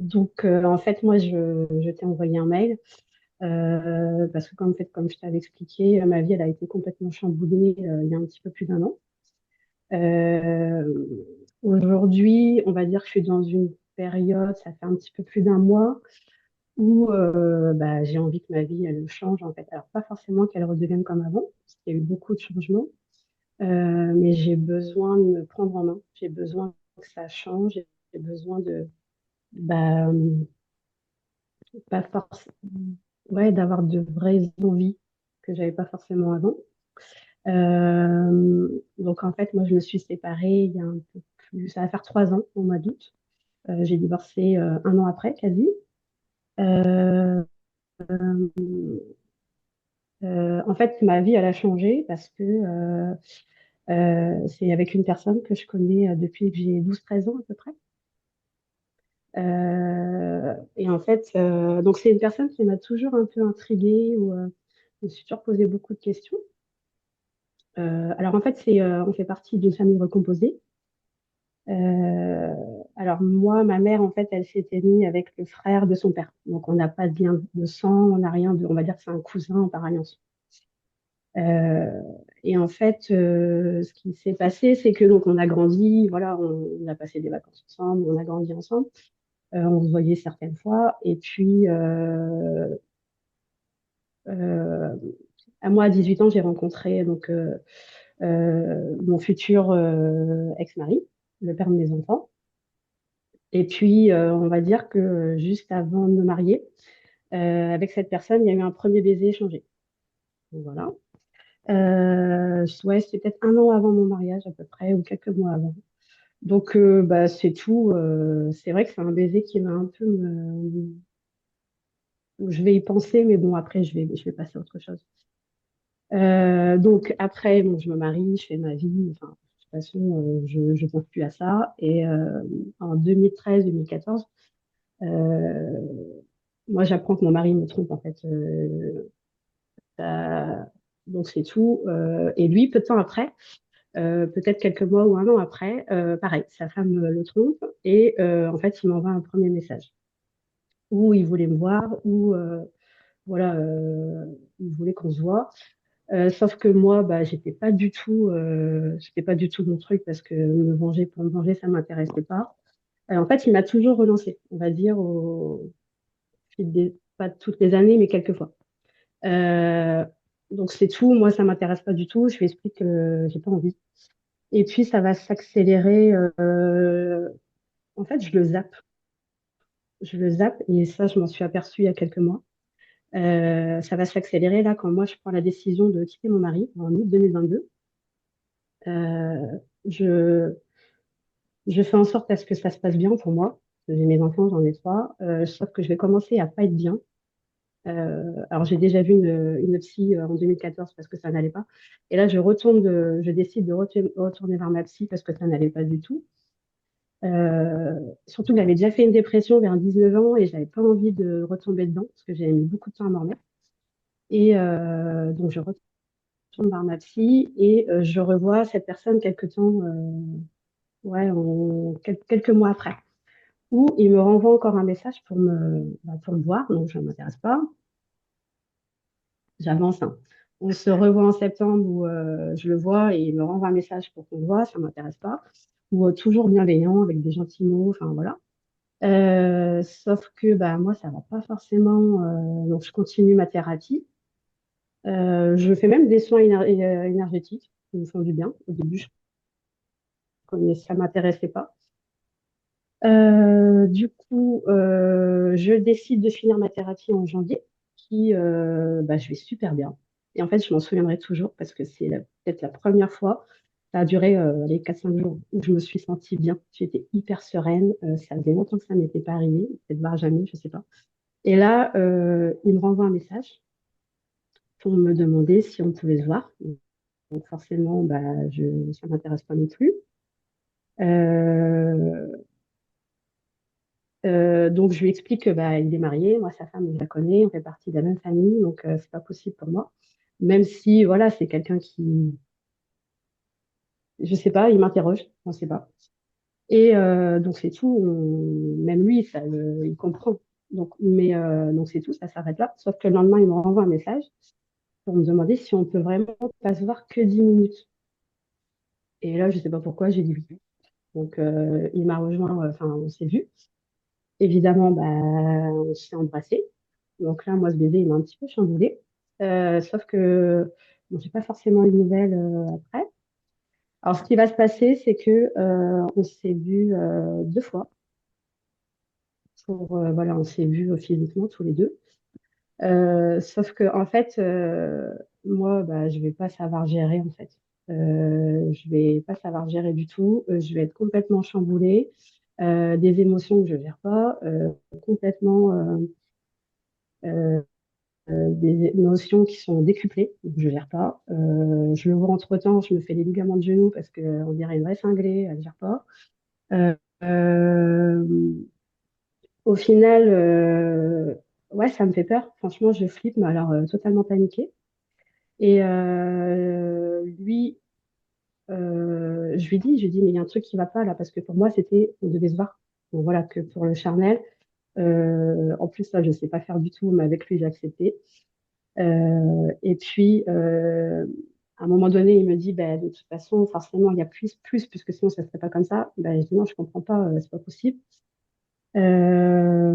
Donc, en fait, moi, je t'ai envoyé un mail parce que, comme, en fait, comme je t'avais expliqué, ma vie, elle a été complètement chamboulée il y a un petit peu plus d'un an. Euh, Aujourd'hui, on va dire que je suis dans une période, ça fait un petit peu plus d'un mois, où bah, j'ai envie que ma vie, elle change, en fait. Alors, pas forcément qu'elle redevienne comme avant, parce qu'il y a eu beaucoup de changements, mais j'ai besoin de me prendre en main. J'ai besoin que ça change. J'ai besoin de, bah, pas forcément, ouais, d'avoir de vraies envies que j'avais pas forcément avant. Donc en fait, moi, je me suis séparée il y a un peu plus, ça va faire 3 ans au mois d'août. J'ai divorcé un an après, quasi. Euh, En fait, ma vie, elle a changé parce que c'est avec une personne que je connais depuis que j'ai 12 13 ans à peu près. Et en fait, donc c'est une personne qui m'a toujours un peu intriguée, où je me suis toujours posé beaucoup de questions. Alors en fait, on fait partie d'une famille recomposée. Euh, alors moi, ma mère, en fait, elle s'était mise avec le frère de son père. Donc on n'a pas de lien de sang, on n'a rien de, on va dire que c'est un cousin par alliance. Euh, et en fait, ce qui s'est passé, c'est que donc on a grandi, voilà, on a passé des vacances ensemble, on a grandi ensemble, on se voyait certaines fois, et puis euh, à moi, à 18 ans, j'ai rencontré donc mon futur ex-mari, le père de mes enfants. Et puis, on va dire que juste avant de me marier, avec cette personne, il y a eu un premier baiser échangé. Donc, voilà. Ouais, c'était peut-être un an avant mon mariage à peu près, ou quelques mois avant. Donc, bah, c'est tout. C'est vrai que c'est un baiser qui m'a un peu... Je vais y penser, mais bon, après, je vais passer à autre chose. Donc, après, bon, je me marie, je fais ma vie. Enfin, de toute façon, je ne pense plus à ça. Et en 2013-2014, euh, moi, j'apprends que mon mari me trompe, en fait. Donc, c'est tout. Et lui, peu de temps après, peut-être quelques mois ou un an après, pareil, sa femme le trompe. Et en fait, il m'envoie un premier message où il voulait me voir, où voilà, il voulait qu'on se voit. Sauf que moi, bah, j'étais pas du tout mon truc parce que me venger pour me venger, ça m'intéressait pas. En fait, il m'a toujours relancé, on va dire, au fil pas toutes les années, mais quelques fois. Euh, donc c'est tout. Moi, ça m'intéresse pas du tout. Je lui explique que j'ai pas envie. Et puis ça va s'accélérer. En fait, je le zappe. Je le zappe et ça, je m'en suis aperçue il y a quelques mois. Ça va s'accélérer là quand moi je prends la décision de quitter mon mari en août 2022. Euh, je, je fais en sorte à ce que ça se passe bien pour moi. J'ai mes enfants, j'en ai trois. Sauf que je vais commencer à pas être bien. Alors j'ai déjà vu une psy en 2014 parce que ça n'allait pas. Et là, je décide de retourner vers ma psy parce que ça n'allait pas du tout. Surtout que j'avais déjà fait une dépression vers 19 ans et j'avais pas envie de retomber dedans parce que j'avais mis beaucoup de temps à m'en remettre. Et donc je retourne vers ma psy et je revois cette personne quelques temps, ouais, quelques mois après, où il me renvoie encore un message pour me voir, donc je ne m'intéresse pas, j'avance, hein. On se revoit en septembre où je le vois et il me renvoie un message pour qu'on se voit, ça ne m'intéresse pas, ou toujours bienveillant avec des gentils mots, enfin voilà. Sauf que bah, moi, ça va pas forcément, donc je continue ma thérapie. Je fais même des soins énergétiques qui me font du bien. Au début, ça m'intéressait pas. Du coup, je décide de finir ma thérapie en janvier, bah, je vais super bien. Et en fait, je m'en souviendrai toujours parce que c'est peut-être la première fois, ça a duré les 4-5 jours, où je me suis sentie bien. J'étais hyper sereine. Ça faisait longtemps que ça n'était pas arrivé, peut-être voir jamais, je sais pas. Et là, il me renvoie un message pour me demander si on pouvait se voir. Donc forcément, bah, ça m'intéresse pas non plus. Euh, donc je lui explique que bah, il est marié, moi sa femme je la connais, on fait partie de la même famille, donc c'est pas possible pour moi. Même si voilà, c'est quelqu'un qui, je sais pas, il m'interroge, on sait pas. Et donc c'est tout. Même lui, il comprend. Donc c'est tout, ça s'arrête là. Sauf que le lendemain, il me renvoie un message pour me demander si on peut vraiment pas se voir que 10 minutes. Et là, je sais pas pourquoi, j'ai dit oui. Donc il m'a rejoint, enfin on s'est vu. Évidemment, bah, on s'est embrassé. Donc là, moi, ce bébé, il m'a un petit peu chamboulé. Sauf que bon, j'ai pas forcément eu de nouvelles après. Alors, ce qui va se passer, c'est que on s'est vu 2 fois. Voilà, on s'est vu physiquement tous les deux. Sauf que en fait, moi, bah, je vais pas savoir gérer en fait. Je vais pas savoir gérer du tout. Je vais être complètement chamboulée, des émotions que je gère pas, complètement euh, des émotions qui sont décuplées, donc je gère pas. Je le vois entre-temps, je me fais des ligaments de genoux parce que on dirait une vraie cinglée, elle gère pas. Euh, euh, Au final, ouais, ça me fait peur. Franchement, je flippe, mais alors totalement paniquée. Et lui, je lui dis, mais il y a un truc qui va pas là, parce que pour moi, c'était, on devait se voir. Donc voilà, que pour le charnel. En plus, là, je sais pas faire du tout, mais avec lui, j'ai accepté. Et puis, à un moment donné, il me dit, bah, de toute façon, forcément, il y a plus, puisque sinon, ça serait pas comme ça. Ben, je dis, non, je comprends pas, c'est pas possible. Euh,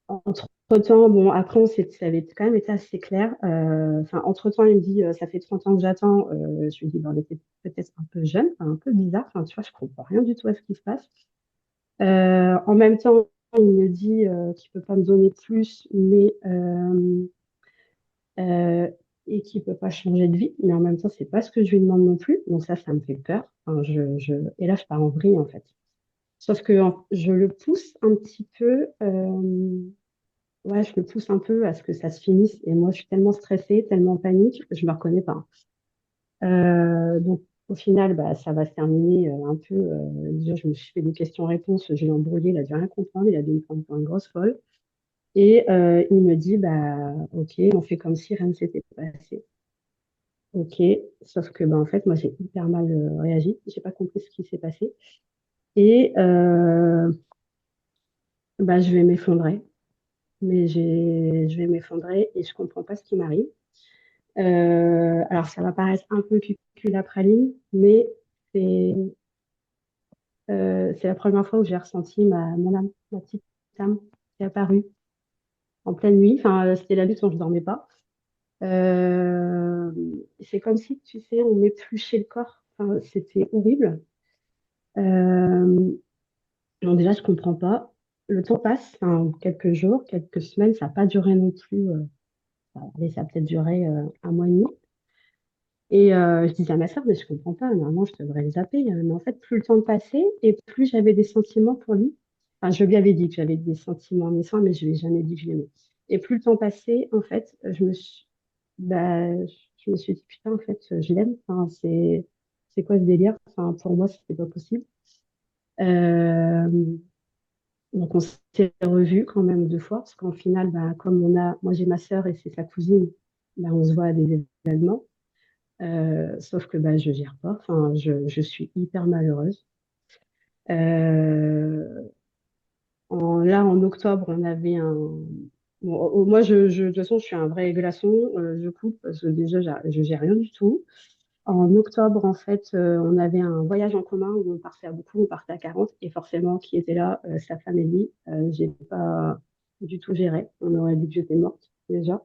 Entre-temps, bon, après, ça avait quand même été assez clair. Enfin, entre-temps, il me dit, ça fait 30 ans que j'attends. Je lui dis, ben, on était peut-être un peu jeune, enfin, un peu bizarre. Enfin, tu vois, je comprends rien du tout à ce qui se passe. En même temps, il me dit qu'il peut pas me donner plus, mais euh, et qu'il peut pas changer de vie. Mais en même temps, c'est pas ce que je lui demande non plus. Donc ça me fait peur. Enfin, Et là, je pars en vrille, en fait. Sauf que je le pousse un petit peu. Ouais, je le pousse un peu à ce que ça se finisse. Et moi, je suis tellement stressée, tellement en panique, je me reconnais pas. Donc, au final, bah, ça va se terminer un peu. Déjà, je me suis fait des questions-réponses, je l'ai embrouillé, il a dû rien comprendre, il a dû me prendre pour une grosse folle. Et il me dit, bah, ok, on fait comme si rien ne s'était passé. Ok, sauf que, bah, en fait, moi, j'ai hyper mal réagi. J'ai pas compris ce qui s'est passé. Et bah, je vais m'effondrer. Je vais m'effondrer et je comprends pas ce qui m'arrive. Alors, ça va paraître un peu cucul la praline, mais c'est c'est la première fois où j'ai ressenti mon âme, ma petite âme qui est apparue en pleine nuit. Enfin, c'était la nuit quand je dormais pas. Euh, c'est comme si, tu sais, on m'épluchait le corps. Enfin, c'était horrible. Euh, donc déjà, je comprends pas. Le temps passe, enfin, quelques jours, quelques semaines, ça n'a pas duré non plus. Allez, ça a peut-être duré un mois et demi. Et je disais à ma soeur, mais je comprends pas, normalement je devrais le zapper. Mais en fait, plus le temps passait et plus j'avais des sentiments pour lui. Enfin, je lui avais dit que j'avais des sentiments naissants, mais je lui ai jamais dit que je l'aimais. Et plus le temps passait, en fait, bah, je me suis dit, putain, en fait, je l'aime. Enfin, c'est quoi ce délire? Enfin, pour moi, c'était pas possible. Euh, donc, on s'est revus quand même 2 fois, parce qu'en final, bah, moi j'ai ma sœur et c'est sa cousine, bah, on se voit à des événements. Sauf que bah, je gère pas. Enfin, je suis hyper malheureuse. Euh, Là, en octobre, on avait un. Bon, moi, de toute façon, je suis un vrai glaçon. Je coupe parce que déjà, je gère rien du tout. En octobre, en fait, on avait un voyage en commun où on partait à beaucoup, on partait à 40. Et forcément, qui était là, sa femme et lui. J'ai pas du tout géré. On aurait dit que j'étais morte déjà.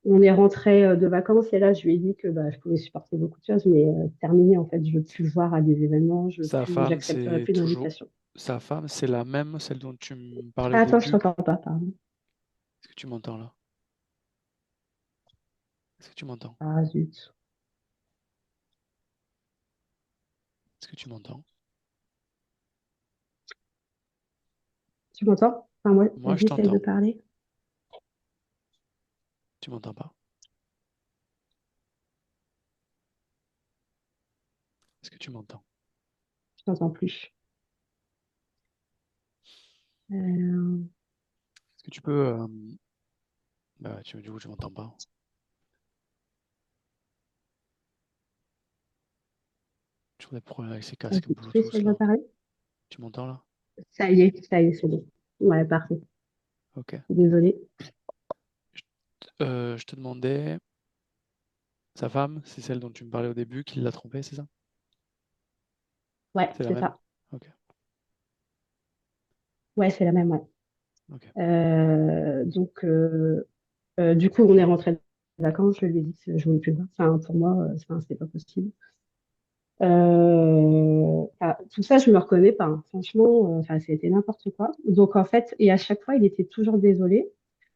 On est rentré de vacances et là, je lui ai dit que bah, je pouvais supporter beaucoup de choses, mais terminé, en fait, je veux plus le voir à des événements, Sa femme, j'accepterai c'est plus toujours... d'invitation. Sa femme, c'est la même, celle dont tu me parlais au Ah, attends, je début. t'entends pas, pardon. Est-ce que tu m'entends là? Est-ce que tu m'entends? Ah, zut. Est-ce que tu m'entends? Tu m'entends? Enfin, moi, Moi, je vas-y, essaye de t'entends. parler. Tu m'entends pas? Est-ce que tu m'entends? Je t'entends plus. Euh, Est-ce que tu peux... du coup, tu m'entends pas. toujours des problèmes avec ces casques Attends, tu peux Bluetooth essayer de me là. parler? Tu m'entends là? Ça y est, c'est bon. Ouais, parfait. Ok. Désolée. Je te demandais, sa femme, c'est celle dont tu me parlais au début, qui l'a trompé, c'est ça? Ouais, C'est la c'est même? ça. Ok. Ouais, c'est la même, ouais. Ok. Donc, du coup, on est rentré de vacances. Je lui ai dit que je voulais plus le voir. Enfin, pour moi, enfin, c'était pas possible. Tout ça, je me reconnais pas, hein. Franchement, enfin, c'était n'importe quoi. Donc, en fait, et à chaque fois, il était toujours désolé.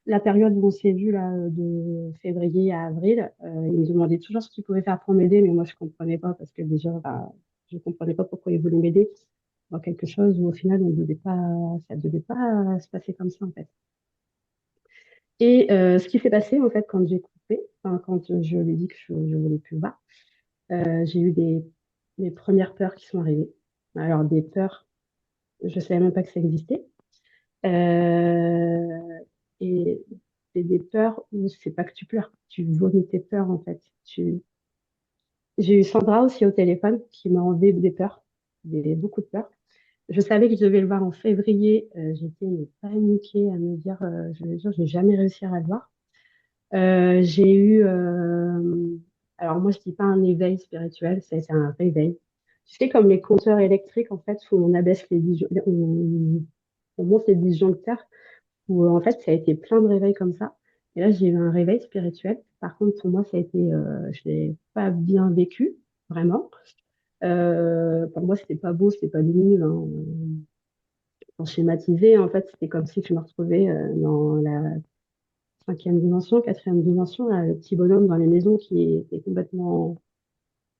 La période où on s'est vu, là, de février à avril, il me demandait toujours ce qu'il pouvait faire pour m'aider, mais moi, je comprenais pas parce que déjà, bah, je comprenais pas pourquoi il voulait m'aider dans quelque chose où, au final, ça devait pas se passer comme ça, en fait. Et ce qui s'est passé, en fait, quand j'ai coupé, enfin, quand je lui ai dit que je voulais plus le voir, j'ai eu des premières peurs qui sont arrivées. Alors, des peurs, je ne savais même pas que ça existait. Euh, et c'est des peurs où c'est pas que tu pleures, tu vomis tes peurs, en fait. J'ai eu Sandra aussi au téléphone qui m'a enlevé des peurs, beaucoup de peurs. Je savais que je devais le voir en février. J'étais mais paniquée à me dire, je vais dire, je vais jamais réussir à le voir. J'ai eu, alors moi je dis pas un éveil spirituel, c'est un réveil. Tu sais, comme les compteurs électriques, en fait, où on abaisse on monte les disjoncteurs, où en fait ça a été plein de réveils comme ça. Et là j'ai eu un réveil spirituel. Par contre, pour moi, ça a été, je l'ai pas bien vécu, vraiment. Pour moi, c'était pas beau, c'était pas lumineux, hein. Pour schématiser, en fait, c'était comme si je me retrouvais dans la cinquième dimension, quatrième dimension, là, le petit bonhomme dans les maisons qui était complètement...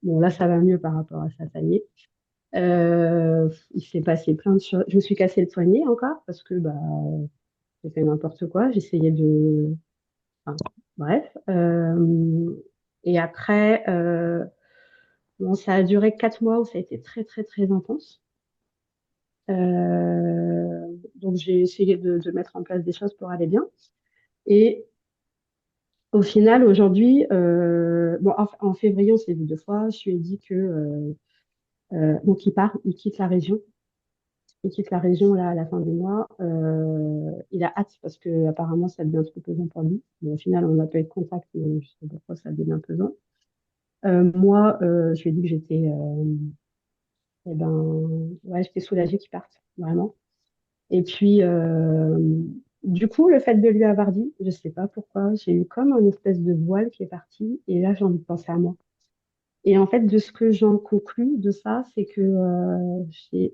Bon, là, ça va mieux par rapport à ça, ça y est. Il s'est passé plein de choses. Je me suis cassé le poignet encore parce que bah, j'ai fait n'importe quoi. J'essayais de... Enfin, bref. Et après, bon, ça a duré 4 mois où ça a été très, très, très intense. Donc, j'ai essayé de mettre en place des choses pour aller bien. Et au final, aujourd'hui, bon, en février, on s'est vu 2 fois. Je lui ai dit que donc il part, il quitte la région. Il quitte la région là à la fin du mois. Il a hâte parce que apparemment ça devient trop pesant pour lui. Mais au final, on n'a pas eu de contact, mais je sais pas pourquoi ça devient pesant. Moi, je lui ai dit que eh ben, ouais, j'étais soulagée qu'il parte, vraiment. Et puis, du coup, le fait de lui avoir dit, je sais pas pourquoi, j'ai eu comme un espèce de voile qui est parti. Et là, j'ai envie de penser à moi. Et en fait, de ce que j'en conclus de ça, c'est que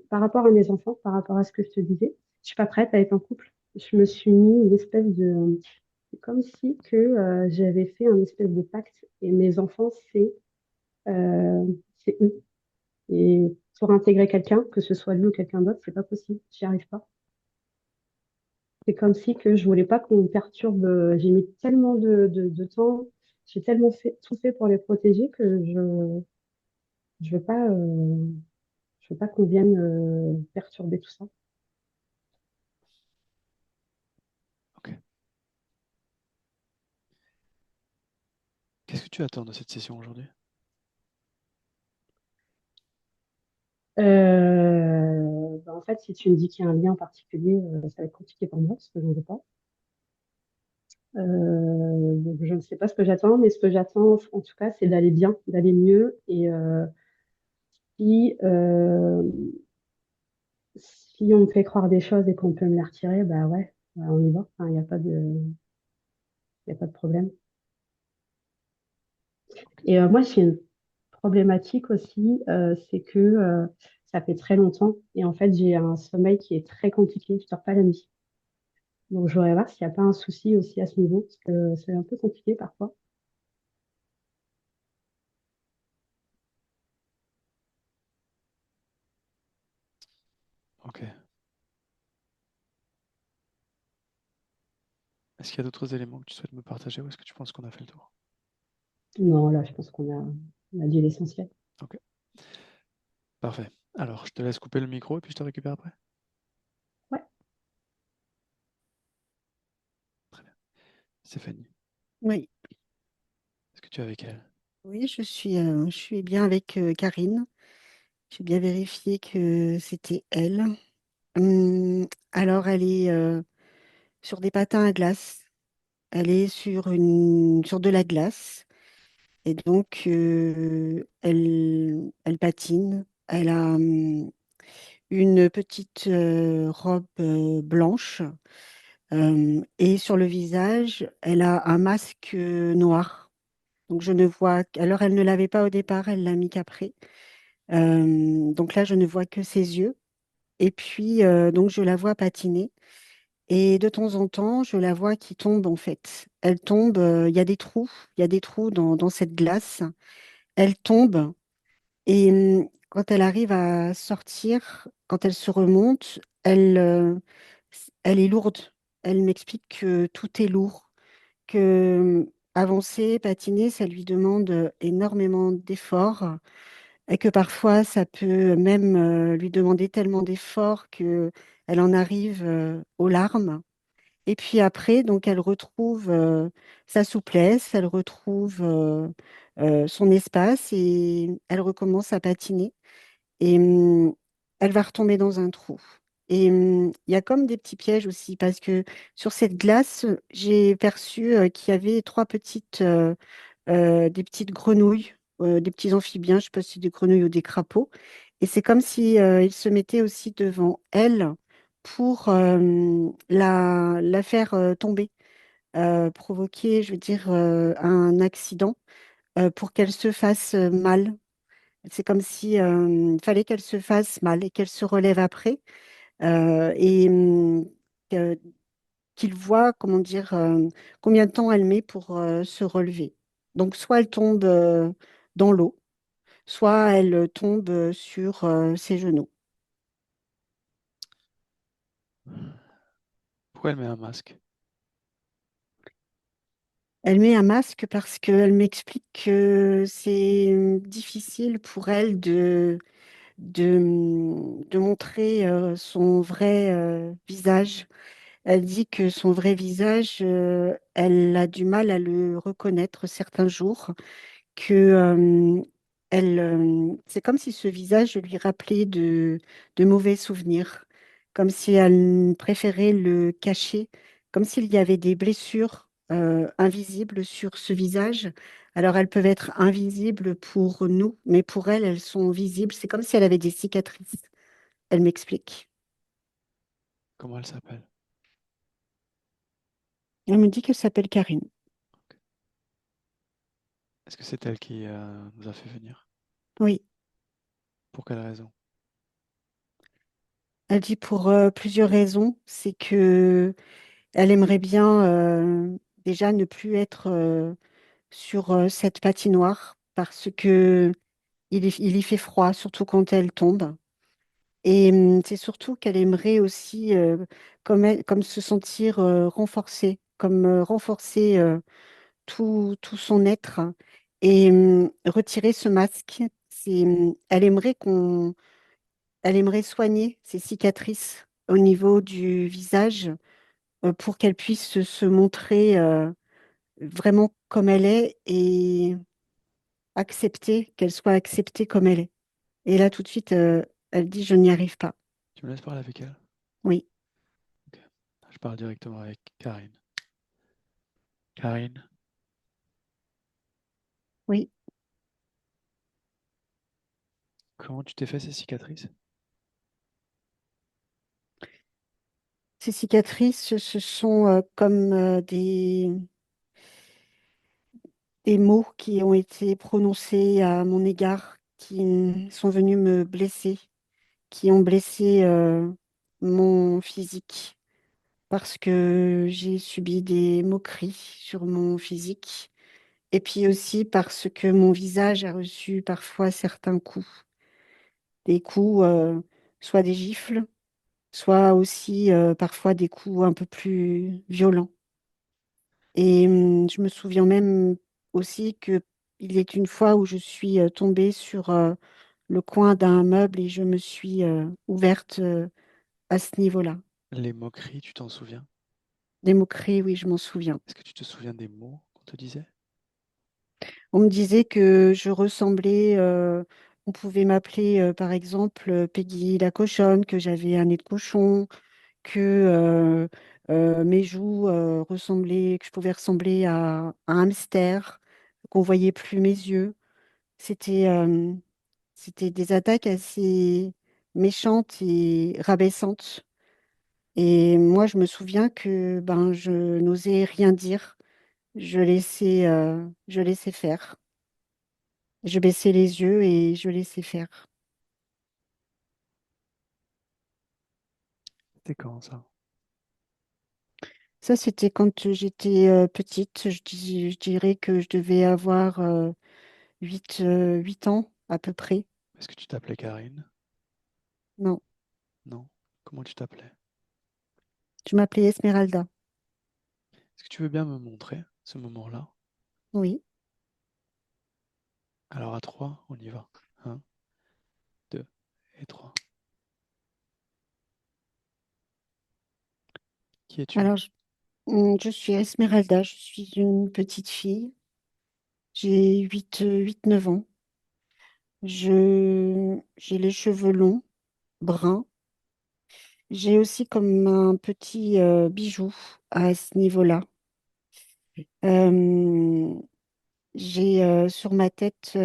par rapport à mes enfants, par rapport à ce que je te disais, je suis pas prête à être en couple. Je me suis mis une espèce de... C'est comme si que j'avais fait un espèce de pacte et mes enfants, c'est eux. Et pour intégrer quelqu'un, que ce soit lui ou quelqu'un d'autre, c'est pas possible. J'y arrive pas. C'est comme si que je voulais pas qu'on me perturbe. J'ai mis tellement de temps, j'ai tellement tout fait pour les protéger que je veux pas. Je veux pas qu'on vienne perturber tout ça. Ok. Qu'est-ce que tu attends de cette session aujourd'hui? Bah, en fait, si tu me dis qu'il y a un lien en particulier, ça va être compliqué pour moi parce que je ne veux pas. Donc je ne sais pas ce que j'attends, mais ce que j'attends, en tout cas, c'est d'aller bien, d'aller mieux. Et si, euh, si on me fait croire des choses et qu'on peut me les retirer, bah ouais, bah, on y va. Enfin, il y a pas de problème. Et moi, j'ai une problématique aussi, c'est que ça fait très longtemps et en fait, j'ai un sommeil qui est très compliqué. Je dors pas la nuit. Donc, je voudrais voir s'il n'y a pas un souci aussi à ce niveau, parce que c'est un peu compliqué parfois. Ok. Est-ce qu'il y a d'autres éléments que tu souhaites me partager ou est-ce que tu penses qu'on a fait le tour? Non, là, je pense on a dit l'essentiel. Ok. Parfait. Alors, je te laisse couper le micro et puis je te récupère après. Ouais. Très bien. Stéphanie, Oui, est-ce que tu es avec elle? oui, je suis bien avec Karine. J'ai bien vérifié que c'était elle. Hum, alors, elle est sur des patins à glace. Elle est sur de la glace. Et donc, elle patine. Elle a une petite robe blanche. Et sur le visage, elle a un masque noir. Donc, je ne vois. Alors, elle ne l'avait pas au départ, elle l'a mis qu'après. Donc là, je ne vois que ses yeux. Et puis, donc, je la vois patiner. Et de temps en temps, je la vois qui tombe, en fait. Elle tombe, il y a des trous. Il y a des trous dans cette glace. Elle tombe. Et quand elle arrive à sortir, quand elle se remonte, elle est lourde. Elle m'explique que tout est lourd, que avancer, patiner, ça lui demande énormément d'efforts et que parfois ça peut même lui demander tellement d'efforts que elle en arrive aux larmes. Et puis après, donc elle retrouve sa souplesse, elle retrouve son espace et elle recommence à patiner. Et elle va retomber dans un trou. Et il y a comme des petits pièges aussi, parce que sur cette glace, j'ai perçu qu'il y avait des petites grenouilles, des petits amphibiens, je ne sais pas si c'est des grenouilles ou des crapauds. Et c'est comme si ils se mettaient aussi devant elle pour la faire tomber, provoquer, je veux dire, un accident pour qu'elle se fasse mal. C'est comme si fallait qu'elle se fasse mal et qu'elle se relève après et que- qu'il voit, comment dire, combien de temps elle met pour se relever. Donc, soit elle tombe dans l'eau, soit elle tombe sur ses genoux. Pourquoi elle met un masque? Elle met un masque parce qu'elle m'explique que c'est difficile pour elle de montrer son vrai visage. Elle dit que son vrai visage, elle a du mal à le reconnaître certains jours, que c'est comme si ce visage lui rappelait de mauvais souvenirs, comme si elle préférait le cacher, comme s'il y avait des blessures invisibles sur ce visage. Alors elles peuvent être invisibles pour nous, mais pour elle, elles sont visibles. C'est comme si elle avait des cicatrices. Elle m'explique. Comment elle s'appelle? Elle me dit qu'elle s'appelle Karine. Est-ce que c'est elle qui nous a fait venir? Oui. Pour quelle raison? Elle dit pour plusieurs raisons. C'est que elle aimerait bien déjà ne plus être sur cette patinoire parce que il y fait froid, surtout quand elle tombe. Et c'est surtout qu'elle aimerait aussi comme se sentir renforcée, comme renforcer tout son être et retirer ce masque. Elle aimerait soigner ses cicatrices au niveau du visage pour qu'elle puisse se montrer vraiment comme elle est et accepter, qu'elle soit acceptée comme elle est. Et là, tout de suite, elle dit, je n'y arrive pas. Tu me laisses parler avec elle? Oui, Ok. Je parle directement avec Karine. Karine, oui. comment tu t'es fait ces cicatrices? Ces cicatrices, ce sont comme des mots qui ont été prononcés à mon égard, qui sont venus me blesser, qui ont blessé mon physique, parce que j'ai subi des moqueries sur mon physique. Et puis aussi parce que mon visage a reçu parfois certains coups, des coups, soit des gifles, soit aussi parfois des coups un peu plus violents. Et je me souviens même aussi que il y a une fois où je suis tombée sur le coin d'un meuble et je me suis ouverte à ce niveau-là. Les moqueries, tu t'en souviens? Des moqueries, oui, je m'en souviens. Est-ce que tu te souviens des mots qu'on te disait? On me disait que je ressemblais On pouvait m'appeler, par exemple, Peggy la cochonne, que j'avais un nez de cochon, que mes joues ressemblaient, que je pouvais ressembler à un hamster, qu'on voyait plus mes yeux. C'était c'était des attaques assez méchantes et rabaissantes. Et moi, je me souviens que ben, je n'osais rien dire. Je laissais faire. Je baissais les yeux et je laissais faire. C'était quand ça? Ça, c'était quand j'étais petite. Je dirais que je devais avoir 8 ans à peu près. Est-ce que tu t'appelais Karine? Non, Non. Comment tu t'appelais? je m'appelais Esmeralda. Est-ce que tu veux bien me montrer ce moment-là? Oui. Alors à 3, on y va. Un, 2 et 3. Qui es-tu? Alors, je suis Esmeralda. Je suis une petite fille. J'ai 9 ans. J'ai les cheveux longs, bruns. J'ai aussi comme un petit bijou à ce niveau-là. Euh, sur ma tête,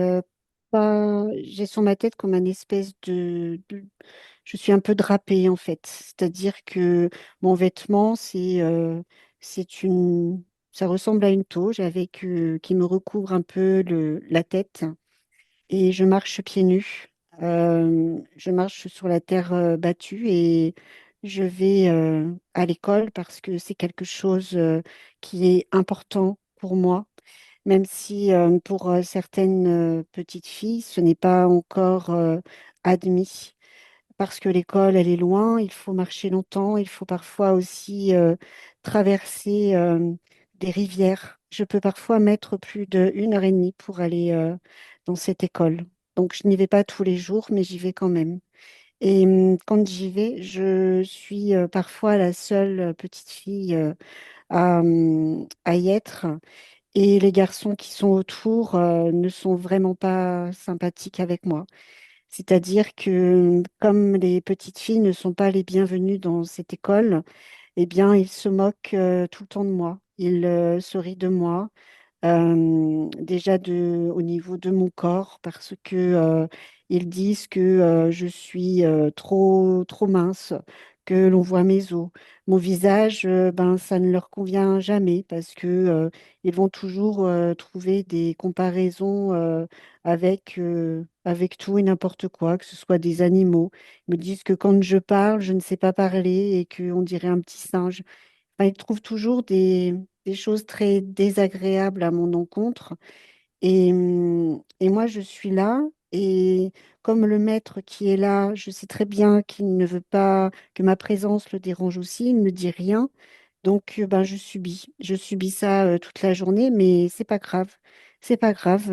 pas, j'ai sur ma tête comme un espèce je suis un peu drapée en fait. C'est-à-dire que mon vêtement, c'est ça ressemble à une tauge qui me recouvre un peu la tête et je marche pieds nus. Je marche sur la terre battue et je vais à l'école parce que c'est quelque chose qui est important pour moi, même si pour certaines petites filles, ce n'est pas encore admis parce que l'école, elle est loin, il faut marcher longtemps, il faut parfois aussi traverser des rivières. Je peux parfois mettre plus d'1 heure et demie pour aller dans cette école. Donc, je n'y vais pas tous les jours, mais j'y vais quand même. Et quand j'y vais, je suis parfois la seule petite fille à y être. Et les garçons qui sont autour ne sont vraiment pas sympathiques avec moi. C'est-à-dire que comme les petites filles ne sont pas les bienvenues dans cette école, eh bien, ils se moquent tout le temps de moi. Ils se rient de moi, déjà au niveau de mon corps, parce que ils disent que je suis trop mince, que l'on voit mes os. Mon visage, ben, ça ne leur convient jamais parce que ils vont toujours trouver des comparaisons avec tout et n'importe quoi, que ce soit des animaux. Ils me disent que quand je parle, je ne sais pas parler et qu'on dirait un petit singe. Enfin, ils trouvent toujours des choses très désagréables à mon encontre. Et moi, je suis là. Et comme le maître qui est là, je sais très bien qu'il ne veut pas que ma présence le dérange aussi, il ne me dit rien. Donc, ben, je subis. Je subis ça toute la journée, mais c'est pas grave. C'est pas grave.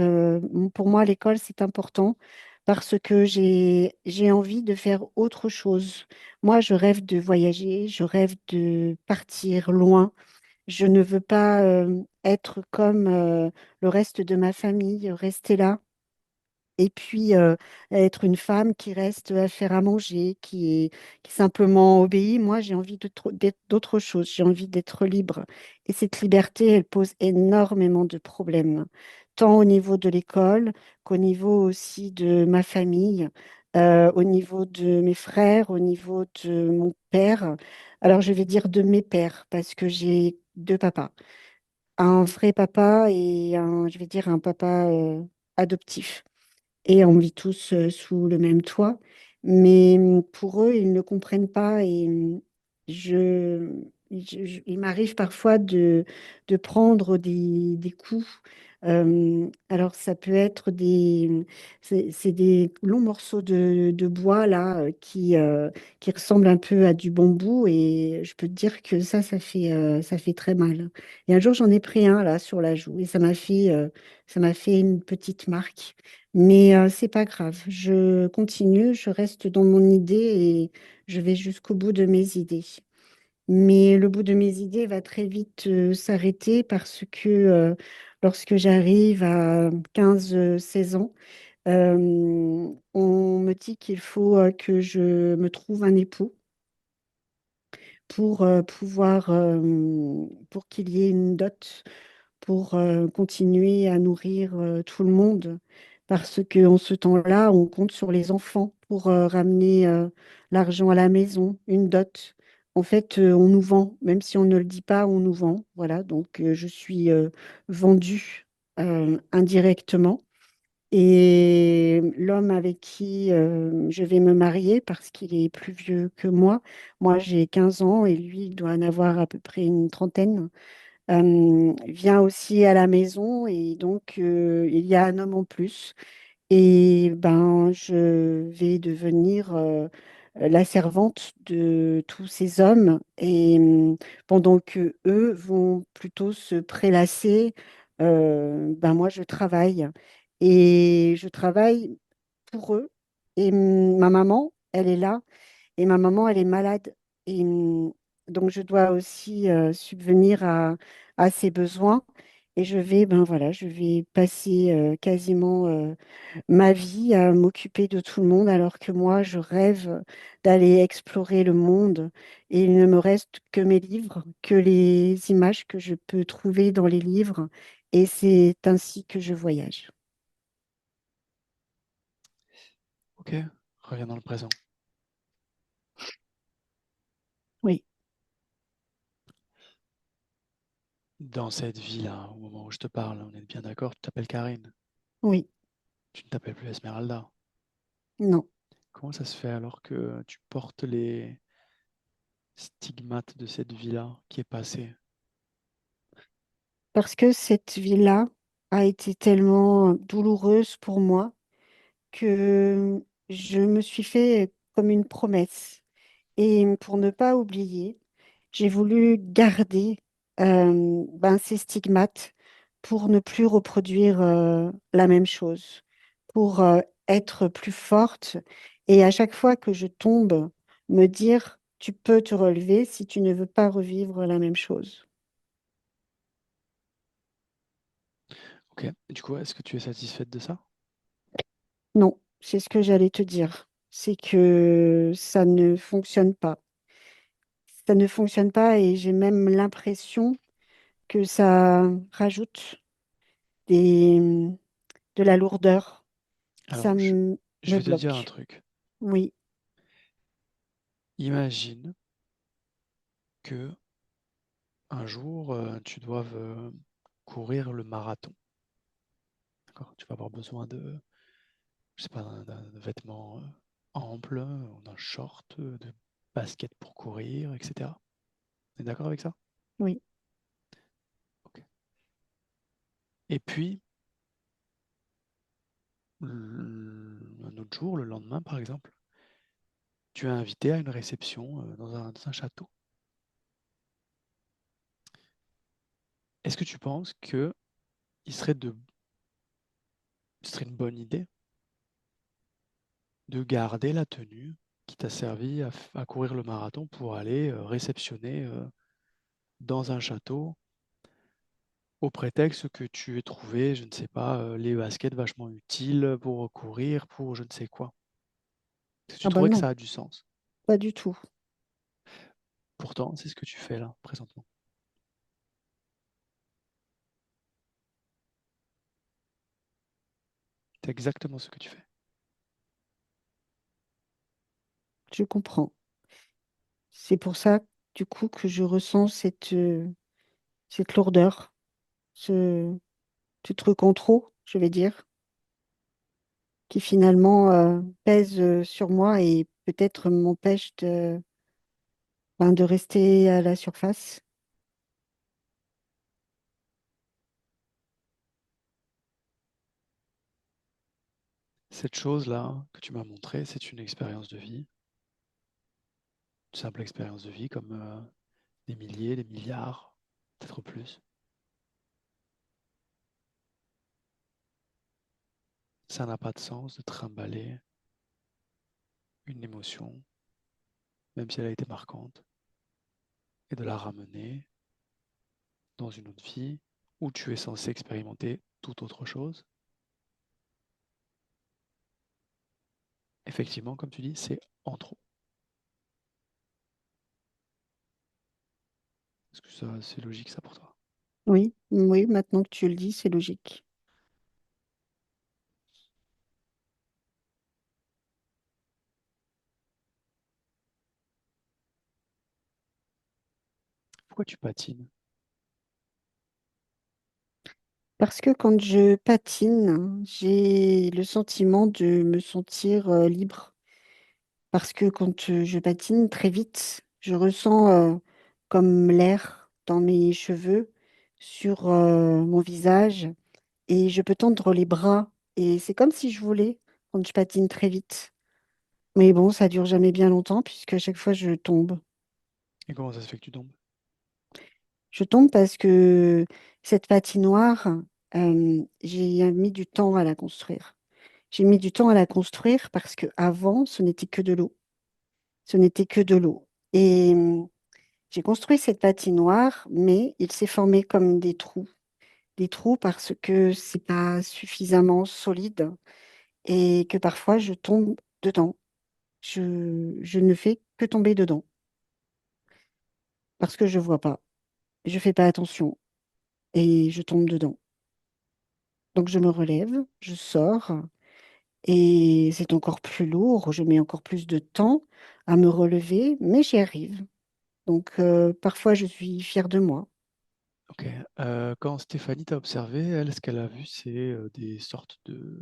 Pour moi, l'école, c'est important parce que j'ai envie de faire autre chose. Moi, je rêve de voyager, je rêve de partir loin. Je ne veux pas être comme le reste de ma famille, rester là. Et puis, être une femme qui reste à faire à manger, qui simplement obéit. Moi, j'ai envie d'être d'autre chose. J'ai envie d'être libre. Et cette liberté, elle pose énormément de problèmes, tant au niveau de l'école qu'au niveau aussi de ma famille, au niveau de mes frères, au niveau de mon père. Alors, je vais dire de mes pères, parce que j'ai deux papas. Un vrai papa et je vais dire, un papa adoptif et on vit tous sous le même toit. Mais pour eux, ils ne comprennent pas et je, il m'arrive parfois de prendre des coups. Alors, ça peut être c'est des longs morceaux de bois là qui ressemblent un peu à du bambou et je peux te dire que ça fait très mal. Et un jour, j'en ai pris un là sur la joue et ça m'a fait une petite marque. Mais c'est pas grave, je continue, je reste dans mon idée et je vais jusqu'au bout de mes idées. Mais le bout de mes idées va très vite s'arrêter parce que lorsque j'arrive à 15 16 ans, On me dit qu'il faut que je me trouve un époux pour pour qu'il y ait une dot, pour continuer à nourrir tout le monde. Parce qu'en ce temps-là, on compte sur les enfants pour ramener l'argent à la maison, une dot. En fait, on nous vend, même si on ne le dit pas, on nous vend. Voilà, donc je suis vendue indirectement. Et l'homme avec qui je vais me marier, parce qu'il est plus vieux que moi j'ai 15 ans et lui, il doit en avoir à peu près une trentaine, vient aussi à la maison et donc il y a un homme en plus. Et ben, je vais devenir la servante de tous ces hommes et pendant que eux vont plutôt se prélasser, ben moi je travaille et je travaille pour eux. Et ma maman, elle est là et ma maman, elle est malade. Et donc, je dois aussi subvenir à ses besoins. Et ben voilà, je vais passer quasiment ma vie à m'occuper de tout le monde, alors que moi, je rêve d'aller explorer le monde. Et il ne me reste que mes livres, que les images que je peux trouver dans les livres. Et c'est ainsi que je voyage. Ok, reviens dans le présent. Oui, Dans cette vie-là, au moment où je te parle, on est bien d'accord, tu t'appelles Karine. oui, Tu ne t'appelles plus Esmeralda. non. Comment ça se fait alors que tu portes les stigmates de cette vie-là qui est passée? Parce que cette vie-là a été tellement douloureuse pour moi que je me suis fait comme une promesse. Et pour ne pas oublier, j'ai voulu garder ben, ces stigmates pour ne plus reproduire la même chose, pour être plus forte. Et à chaque fois que je tombe, me dire, tu peux te relever si tu ne veux pas revivre la même chose. Ok, et du coup, est-ce que tu es satisfaite de ça? Non, c'est ce que j'allais te dire. C'est que ça ne fonctionne pas. Ça ne fonctionne pas et j'ai même l'impression que ça rajoute des, de la lourdeur. Ça Alors, je me vais te dire un bloque. truc. Oui, Imagine que un jour, tu doives courir le marathon. D'accord? Tu vas avoir besoin de, je sais pas, d'un vêtement ample, d'un short, de baskets pour courir, etc. Tu es d'accord avec ça? oui. Ok. Et puis, un autre jour, le lendemain par exemple, tu es invité à une réception dans un château. Est-ce que tu penses que il serait ce serait une bonne idée de garder la tenue qui t'a servi à courir le marathon pour aller réceptionner dans un château au prétexte que tu aies trouvé, je ne sais pas, les baskets vachement utiles pour courir, pour je ne sais quoi. Est-ce que tu Ah ben trouvais que non, ça a du sens? pas du tout. Pourtant, c'est ce que tu fais là, présentement. C'est exactement ce que tu fais. Je comprends. C'est pour ça, du coup, que je ressens cette lourdeur, ce, ce truc en trop, je vais dire, qui finalement pèse sur moi et peut-être m'empêche ben, de rester à la surface. Cette chose-là que tu m'as montrée, c'est une expérience de vie, une simple expérience de vie comme des milliers, des milliards, peut-être plus. Ça n'a pas de sens de trimballer une émotion, même si elle a été marquante, et de la ramener dans une autre vie où tu es censé expérimenter tout autre chose. effectivement, comme tu dis, c'est en trop. Est-ce que ça, c'est logique ça pour toi? Oui, oui, maintenant que tu le dis, c'est logique. Pourquoi tu patines? Parce que quand je patine, j'ai le sentiment de me sentir libre. Parce que quand je patine très vite, je ressens comme l'air dans mes cheveux, sur mon visage, et je peux tendre les bras. Et c'est comme si je voulais quand je patine très vite. Mais bon, ça dure jamais bien longtemps puisque à chaque fois je tombe. Et comment ça se fait que tu tombes? Je tombe parce que cette patinoire, j'ai mis du temps à la construire. J'ai mis du temps à la construire parce que avant, ce n'était que de l'eau. Ce n'était que de l'eau. Et j'ai construit cette patinoire, mais il s'est formé comme des trous. Des trous parce que c'est pas suffisamment solide et que parfois je tombe dedans. Je ne fais que tomber dedans parce que je vois pas. Je fais pas attention et je tombe dedans. Donc je me relève, je sors et c'est encore plus lourd. Je mets encore plus de temps à me relever, mais j'y arrive. Donc parfois je suis fière de moi. Ok. Quand Stéphanie t'a observé, elle, ce qu'elle a vu, c'est des sortes de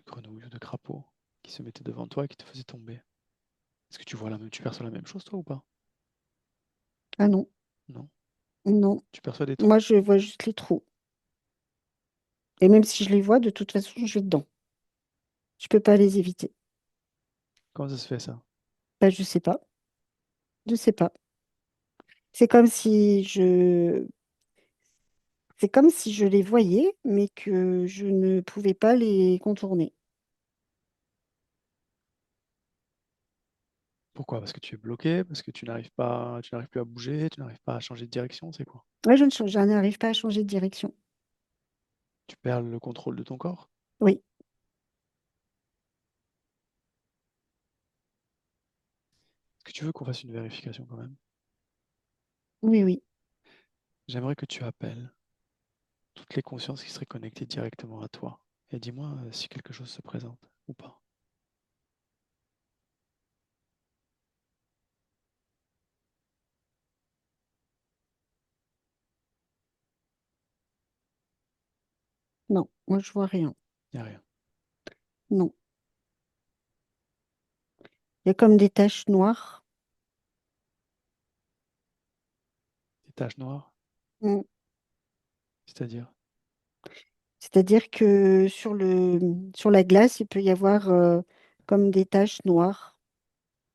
grenouilles ou de crapauds qui se mettaient devant toi et qui te faisaient tomber. Est-ce que tu vois la même, tu perçois la même chose toi ou pas? Ah non, Non. non. Tu perçois des trous? Moi je vois juste les trous. Et même si je les vois, de toute façon, je vais dedans. Je peux pas les éviter. Comment ça se fait ça? Bah, je sais pas. Je sais pas. C'est comme si je C'est comme si je les voyais, mais que je ne pouvais pas les contourner. Pourquoi? Parce que tu es bloqué, parce que tu n'arrives plus à bouger, tu n'arrives pas à changer de direction, c'est quoi? Ouais, je n'arrive pas à changer de direction. Tu perds le contrôle de ton corps? Oui, Est-ce que tu veux qu'on fasse une vérification quand même? oui, oui. J'aimerais que tu appelles toutes les consciences qui seraient connectées directement à toi. Et dis-moi si quelque chose se présente ou pas. Non, moi, je vois rien. Il n'y a rien. Non. Il y a comme des taches noires. Des taches noires, Mm. c'est-à-dire, C'est-à-dire que sur la glace, il peut y avoir comme des taches noires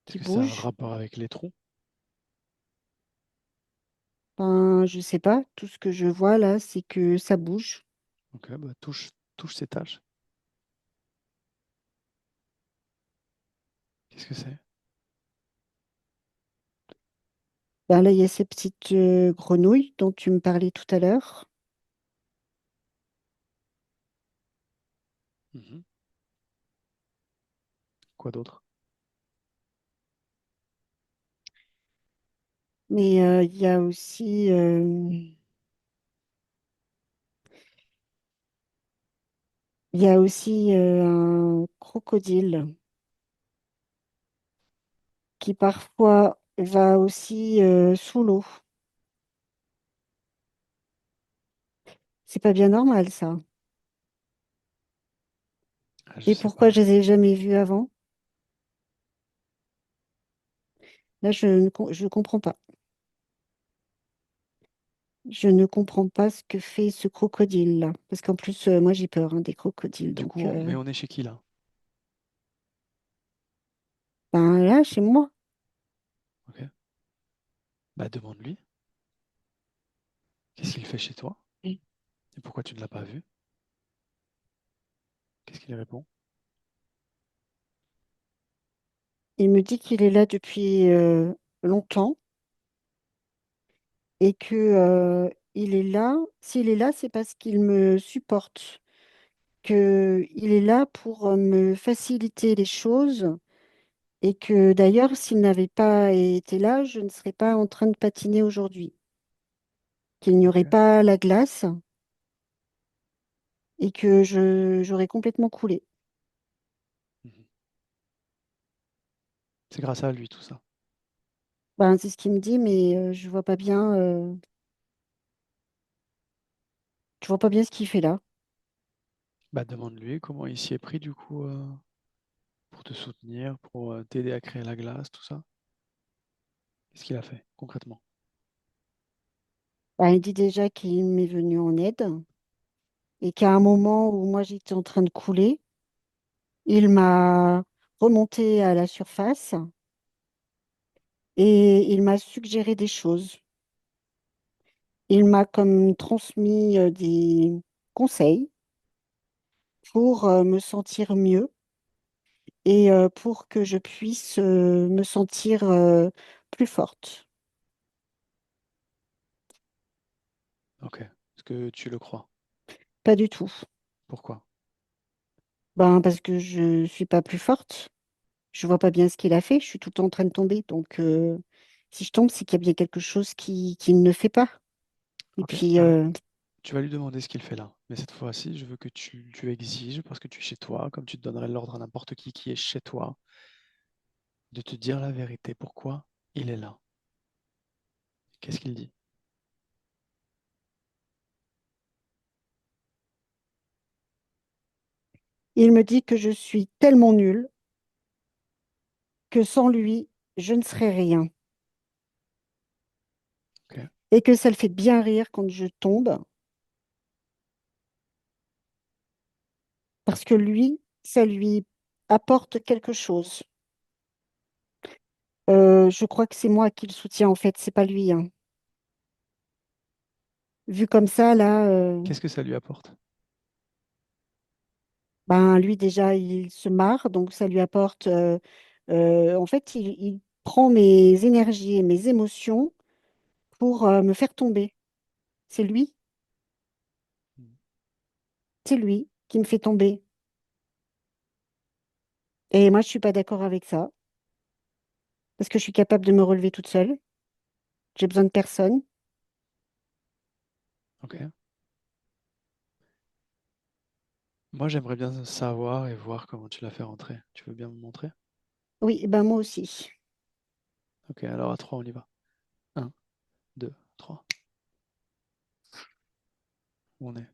est-ce qui que ça a un bougent. rapport avec les trous? Ben, je sais pas. Tout ce que je vois là, c'est que ça bouge. Ok, bah touche ces taches. Qu'est-ce que c'est? Ben, là, il y a ces petites grenouilles dont tu me parlais tout à l'heure. Mhm. Quoi d'autre? Mais il y a aussi un crocodile qui parfois va aussi sous l'eau. C'est pas bien normal, ça. Ah, je Et sais pourquoi pas. je les ai jamais vus avant? Là, je comprends pas. Je ne comprends pas ce que fait ce crocodile-là. Parce qu'en plus, moi, j'ai peur hein, des crocodiles. Du coup, Donc, mais on est chez qui là? ben là, chez moi, Ok. Bah demande-lui. Qu'est-ce qu'il fait chez toi? Et pourquoi tu ne l'as pas vu? Qu'est-ce qu'il répond? il me dit qu'il est là depuis longtemps et que il est là. S'il est là, c'est parce qu'il me supporte. qu'il est là pour me faciliter les choses et que d'ailleurs, s'il n'avait pas été là, je ne serais pas en train de patiner aujourd'hui, qu'il n'y aurait Ok. pas la glace et que j'aurais complètement coulé. Mhm. C'est grâce à lui tout ça. Ben, c'est ce qu'il me dit, mais je vois pas bien, je vois pas bien ce qu'il fait là. Bah demande-lui comment il s'y est pris du coup pour te soutenir, pour t'aider à créer la glace, tout ça. Qu'est-ce qu'il a fait concrètement? Ben, il dit déjà qu'il m'est venu en aide et qu'à un moment où moi j'étais en train de couler, il m'a remonté à la surface et il m'a suggéré des choses. Il m'a comme transmis des conseils pour me sentir mieux et pour que je puisse me sentir plus forte. Ok. Est-ce que tu le crois? Pas du tout. Pourquoi? Ben, parce que je suis pas plus forte. Je vois pas bien ce qu'il a fait. Je suis tout le temps en train de tomber. Donc, si je tombe, c'est qu'il y a bien quelque chose qu'il ne fait pas. Et Ok. puis, Alors, tu vas lui demander ce qu'il fait là. Mais cette fois-ci, je veux que tu exiges, parce que tu es chez toi, comme tu te donnerais l'ordre à n'importe qui est chez toi, de te dire la vérité. Pourquoi il est là? Qu'est-ce qu'il dit? il me dit que je suis tellement nulle que sans lui, je ne serais rien. Ok. Et que ça le fait bien rire quand je tombe, parce que lui, ça lui apporte quelque chose. Je crois que c'est moi qui le soutiens, en fait, c'est pas lui, hein. Vu comme ça, là, Qu'est-ce que ça lui apporte? ben, lui, déjà, il se marre, donc ça lui apporte. En fait, il prend mes énergies et mes émotions pour me faire tomber. C'est lui, c'est lui qui me fait tomber. Et moi, je suis pas d'accord avec ça, parce que je suis capable de me relever toute seule. J'ai besoin de personne. Ok. Moi, j'aimerais bien savoir et voir comment tu l'as fait rentrer. Tu veux bien me montrer? Oui, ben moi aussi. Ok, alors à 3, on y va. Un, 2, 3. Où on est?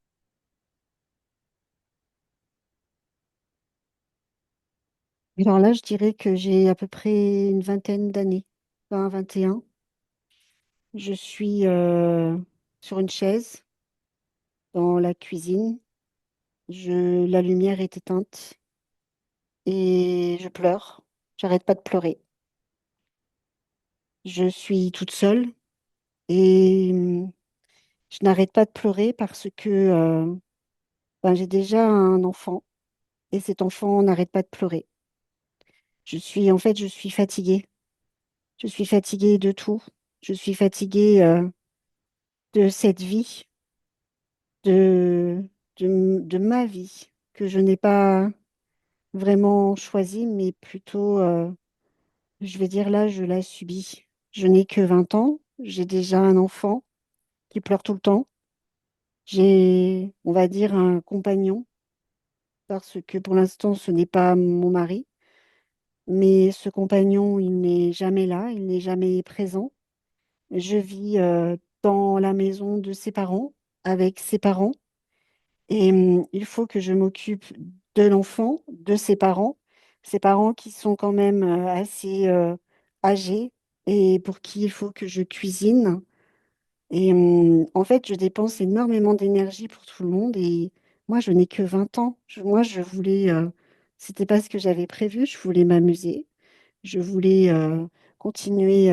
Alors là, je dirais que j'ai à peu près une vingtaine d'années, 20, 21. Je suis sur une chaise dans la cuisine. La lumière est éteinte et je pleure. J'arrête pas de pleurer. Je suis toute seule et je n'arrête pas de pleurer parce que ben, j'ai déjà un enfant et cet enfant n'arrête pas de pleurer. Je suis fatiguée. Je suis fatiguée de tout. Je suis fatiguée de cette vie, de, de ma vie que je n'ai pas vraiment choisie, mais plutôt, je vais dire là, je la subis. Je n'ai que 20 ans. J'ai déjà un enfant qui pleure tout le temps. J'ai, on va dire, un compagnon, parce que pour l'instant, ce n'est pas mon mari, mais ce compagnon, il n'est jamais là, il n'est jamais présent. Je vis dans la maison de ses parents, avec ses parents, et il faut que je m'occupe de l'enfant, de ses parents qui sont quand même assez âgés et pour qui il faut que je cuisine. Et en fait, je dépense énormément d'énergie pour tout le monde et moi, je n'ai que 20 ans. Moi, je voulais, c'était pas ce que j'avais prévu, je voulais m'amuser, je voulais continuer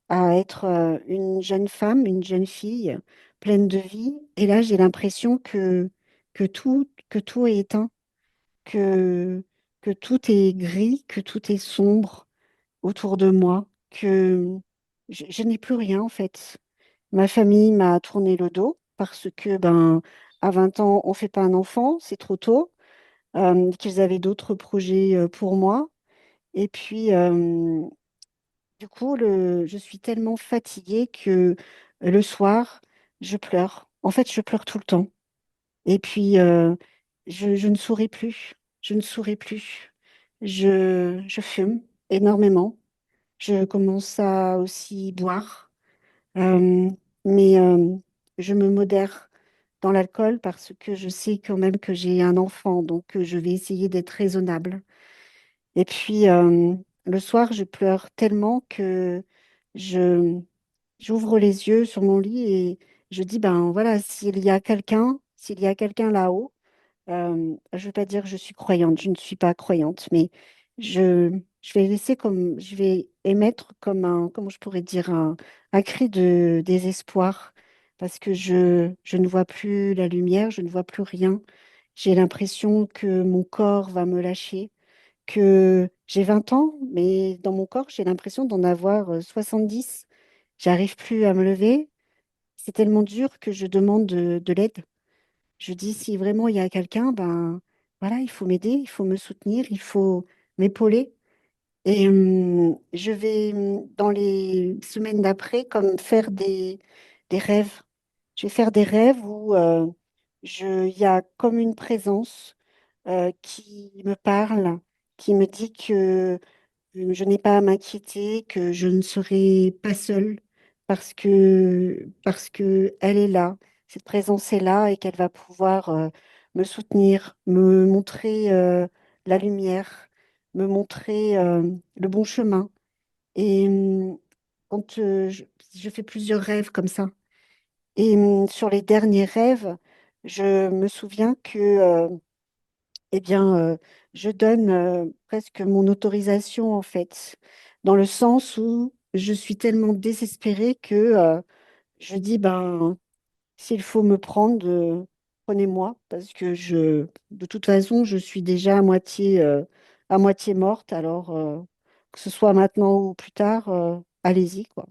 à être une jeune femme, une jeune fille pleine de vie. Et là, j'ai l'impression que tout est éteint, que, que tout est gris, que tout est sombre autour de moi, que je n'ai plus rien en fait. Ma famille m'a tourné le dos parce que ben à 20 ans, on ne fait pas un enfant, c'est trop tôt, qu'ils avaient d'autres projets pour moi. Et puis, du coup, je suis tellement fatiguée que le soir, je pleure. En fait, je pleure tout le temps. Et puis, je ne souris plus. Je ne souris plus. Je fume énormément. Je commence à aussi boire. Euh, mais je me modère dans l'alcool parce que je sais quand même que j'ai un enfant. Donc, je vais essayer d'être raisonnable. Et puis, le soir, je pleure tellement que je, j'ouvre les yeux sur mon lit et je dis, ben voilà, s'il y a quelqu'un là-haut, je ne veux pas dire que je suis croyante, je ne suis pas croyante, mais je vais laisser comme, je vais émettre comme un, comment je pourrais dire, un cri de désespoir parce que je ne vois plus la lumière, je ne vois plus rien. J'ai l'impression que mon corps va me lâcher, que j'ai 20 ans, mais dans mon corps, j'ai l'impression d'en avoir 70. J'arrive plus à me lever. C'est tellement dur que je demande de l'aide. Je dis, si vraiment il y a quelqu'un, ben voilà, il faut m'aider, il faut me soutenir, il faut m'épauler. Et je vais, dans les semaines d'après, comme faire des rêves. Je vais faire des rêves où il y a comme une présence qui me parle, qui me dit que je n'ai pas à m'inquiéter, que je ne serai pas seule parce que elle est là, cette présence est là et qu'elle va pouvoir me soutenir, me montrer la lumière, me montrer le bon chemin. Et quand je fais plusieurs rêves comme ça, et sur les derniers rêves, je me souviens que eh bien, je donne presque mon autorisation, en fait, dans le sens où je suis tellement désespérée que je dis, ben, s'il faut me prendre, prenez-moi, parce que de toute façon, je suis déjà à moitié morte, alors que ce soit maintenant ou plus tard, allez-y, quoi.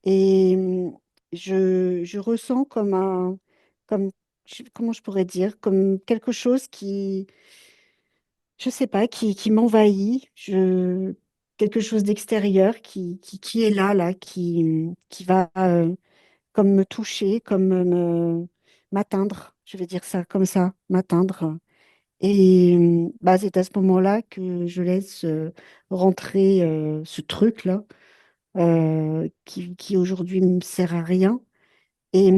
Et je ressens comme, comment je pourrais dire, comme quelque chose qui je sais pas, qui m'envahit, quelque chose d'extérieur qui est là, qui va comme me toucher, comme m'atteindre, je vais dire ça comme ça, m'atteindre. Et bah, c'est à ce moment-là que je laisse rentrer ce truc-là qui aujourd'hui ne me sert à rien. Et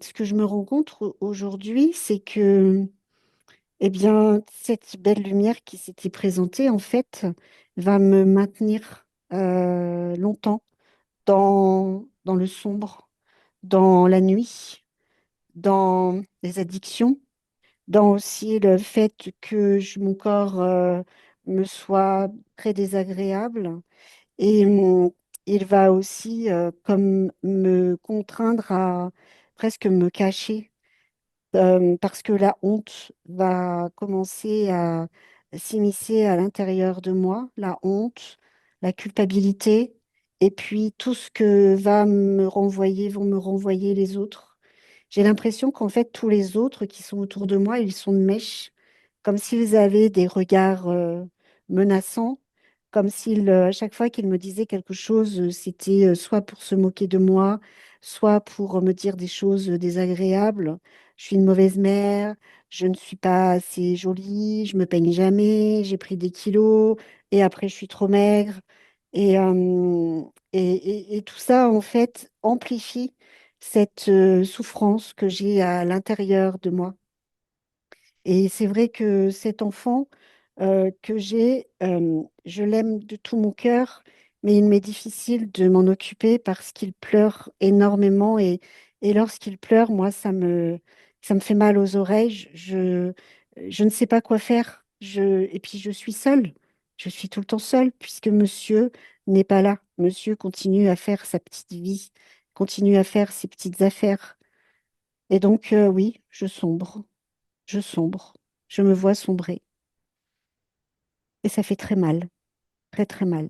ce que je me rends compte aujourd'hui, c'est que eh bien, cette belle lumière qui s'était présentée, en fait, va me maintenir longtemps dans le sombre, dans la nuit, dans les addictions, dans aussi le fait que mon corps me soit très désagréable. Et il va aussi comme me contraindre à presque me cacher parce que la honte va commencer à s'immiscer à l'intérieur de moi, la honte, la culpabilité, et puis tout ce que vont me renvoyer les autres. J'ai l'impression qu'en fait, tous les autres qui sont autour de moi, ils sont de mèche, comme s'ils avaient des regards menaçants, comme s'ils, à chaque fois qu'ils me disaient quelque chose, c'était soit pour se moquer de moi, soit pour me dire des choses désagréables. Je suis une mauvaise mère, je ne suis pas assez jolie, je me peigne jamais, j'ai pris des kilos et après je suis trop maigre. Et, et tout ça, en fait, amplifie cette souffrance que j'ai à l'intérieur de moi. Et c'est vrai que cet enfant que j'ai, je l'aime de tout mon cœur, mais il m'est difficile de m'en occuper parce qu'il pleure énormément et lorsqu'il pleure, moi, ça me fait mal aux oreilles. Je ne sais pas quoi faire. Et puis, je suis seule. Je suis tout le temps seule puisque monsieur n'est pas là. Monsieur continue à faire sa petite vie, continue à faire ses petites affaires. Et donc, oui, je sombre, je me vois sombrer. Et ça fait très mal, très très mal.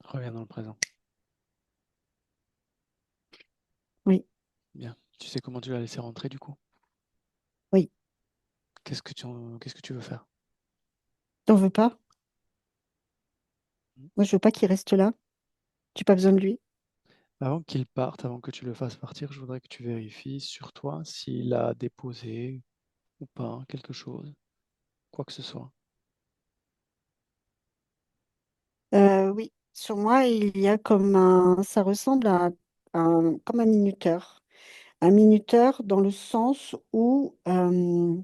Reviens dans le présent. Oui. Bien. Tu sais comment tu l'as laissé rentrer du coup? Oui, Qu'est-ce que tu veux faire? t'en veux pas? Hmm. Moi, je veux pas qu'il reste là. J'ai pas besoin de lui. Avant qu'il parte, avant que tu le fasses partir, je voudrais que tu vérifies sur toi s'il a déposé ou pas quelque chose, quoi que ce soit. Oui, sur moi, il y a ça ressemble à comme un minuteur. Un minuteur dans le sens où, euh,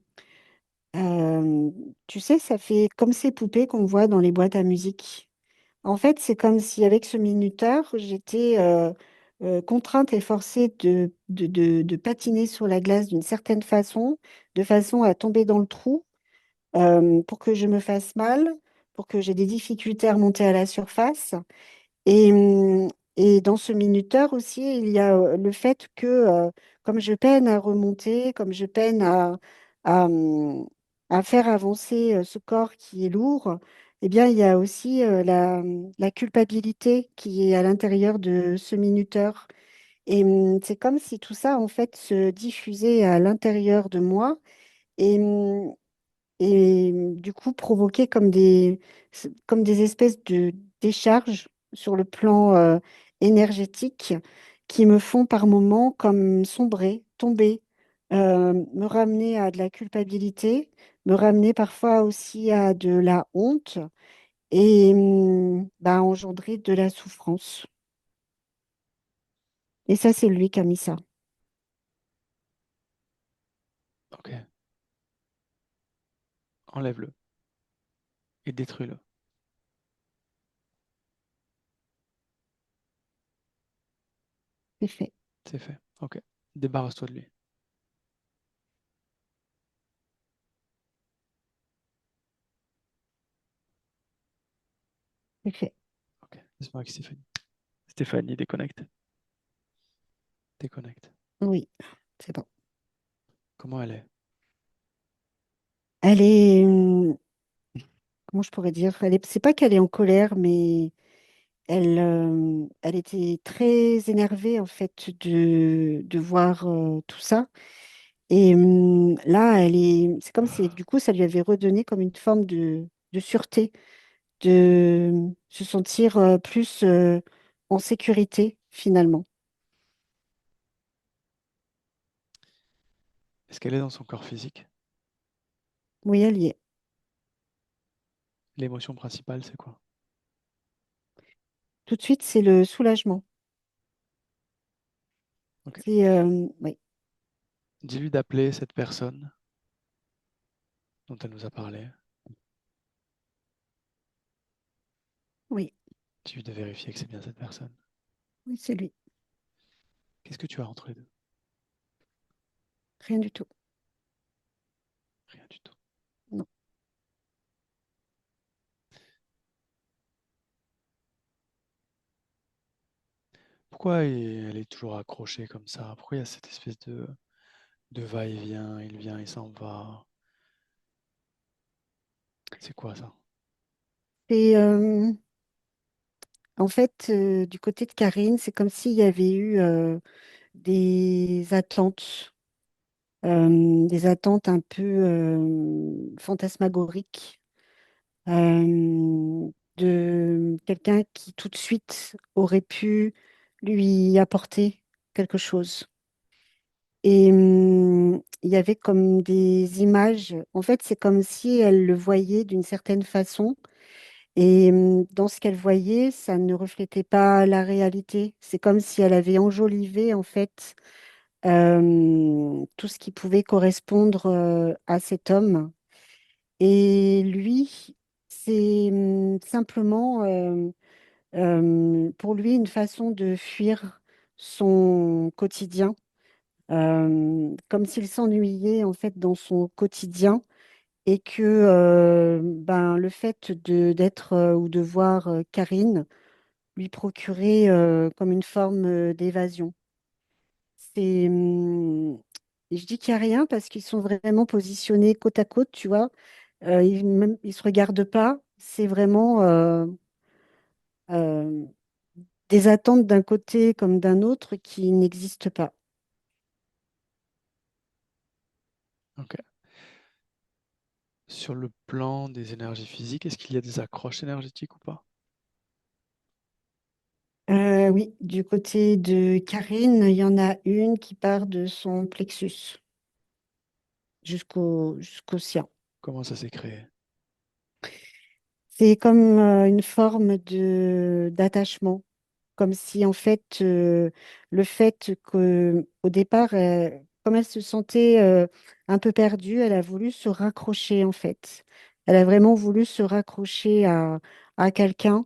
tu sais, ça fait comme ces poupées qu'on voit dans les boîtes à musique. En fait, c'est comme si avec ce minuteur, j'étais contrainte et forcée de patiner sur la glace d'une certaine façon, de façon à tomber dans le trou, pour que je me fasse mal, pour que j'ai des difficultés à remonter à la surface. Et, et dans ce minuteur aussi, il y a le fait que, comme je peine à remonter, comme je peine à faire avancer ce corps qui est lourd, eh bien, il y a aussi la culpabilité qui est à l'intérieur de ce minuteur. Et c'est comme si tout ça, en fait, se diffusait à l'intérieur de moi. Et, du coup provoquer comme des espèces de décharges sur le plan énergétique qui me font par moments comme sombrer, tomber, me ramener à de la culpabilité, me ramener parfois aussi à de la honte et bah, engendrer de la souffrance. Et ça, c'est lui qui a mis ça. Ok, enlève-le et détruis-le. C'est fait, C'est fait. Ok, débarrasse-toi de lui. c'est fait. Ok, laisse-moi avec Stéphanie. Stéphanie, déconnecte. Déconnecte. Oui, c'est bon. Comment elle est? Elle est, comment je pourrais dire, c'est pas qu'elle est en colère, mais elle était très énervée en fait de voir tout ça. Et là, c'est comme si du coup, ça lui avait redonné comme une forme de sûreté, de se sentir plus en sécurité finalement. Est-ce qu'elle est dans son corps physique? Oui, elle y est. L'émotion principale, c'est quoi? Tout de suite, c'est le soulagement. Ok. Oui, Dis-lui d'appeler cette personne dont elle nous a parlé. oui, Dis-lui de vérifier que c'est bien cette personne. oui, c'est lui. Qu'est-ce que tu as entre les deux? Rien du tout. Rien du tout. Non. Pourquoi elle est toujours accrochée comme ça? Pourquoi il y a cette espèce de va-et-vient, il vient, il s'en va? C'est quoi ça? Et en fait, du côté de Karine, c'est comme s'il y avait eu des attentes un peu fantasmagoriques de quelqu'un qui tout de suite aurait pu lui apporter quelque chose. Et il y avait comme des images. En fait, c'est comme si elle le voyait d'une certaine façon. Et dans ce qu'elle voyait, ça ne reflétait pas la réalité. C'est comme si elle avait enjolivé, en fait, tout ce qui pouvait correspondre à cet homme. Et lui, c'est simplement pour lui une façon de fuir son quotidien, comme s'il s'ennuyait en fait dans son quotidien et que ben, le fait d'être ou de voir Karine lui procurait comme une forme d'évasion. C'est, je dis qu'il n'y a rien parce qu'ils sont vraiment positionnés côte à côte, tu vois. Ils se regardent pas. C'est vraiment euh, des attentes d'un côté comme d'un autre qui n'existent pas. Ok. Sur le plan des énergies physiques, est-ce qu'il y a des accroches énergétiques ou pas? Oui, du côté de Karine, il y en a une qui part de son plexus jusqu'au sien. Comment ça s'est créé? C'est comme une forme de d'attachement, comme si en fait le fait que au départ, comme elle se sentait un peu perdue, elle a voulu se raccrocher en fait. Elle a vraiment voulu se raccrocher à quelqu'un,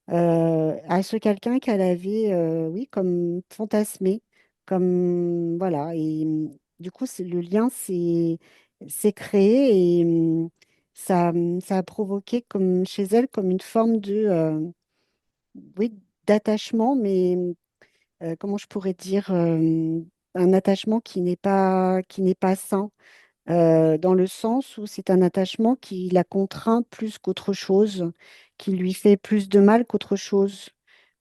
à ce quelqu'un qu'elle avait, oui, comme fantasmé, comme voilà. Et du coup, le lien s'est créé et ça a provoqué comme chez elle comme une forme de, oui, d'attachement, mais comment je pourrais dire, un attachement qui n'est pas sain, dans le sens où c'est un attachement qui la contraint plus qu'autre chose, qui lui fait plus de mal qu'autre chose,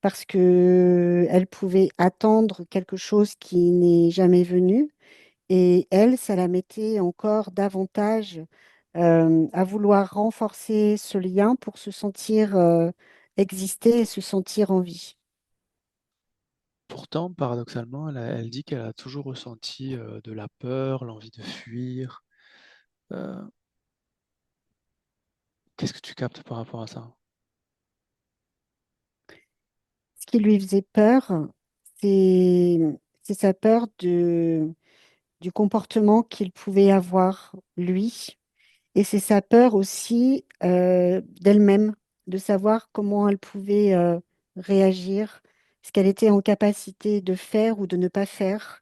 parce que elle pouvait attendre quelque chose qui n'est jamais venu, et elle, ça la mettait encore davantage à vouloir renforcer ce lien pour se sentir exister et se sentir en vie. Pourtant, paradoxalement, elle dit qu'elle a toujours ressenti de la peur, l'envie de fuir. Euh, Qu'est-ce que tu captes par rapport à ça? Ce qui lui faisait peur, c'est c'est sa peur du comportement qu'il pouvait avoir, lui. Et c'est sa peur aussi d'elle-même, de savoir comment elle pouvait réagir, ce qu'elle était en capacité de faire ou de ne pas faire.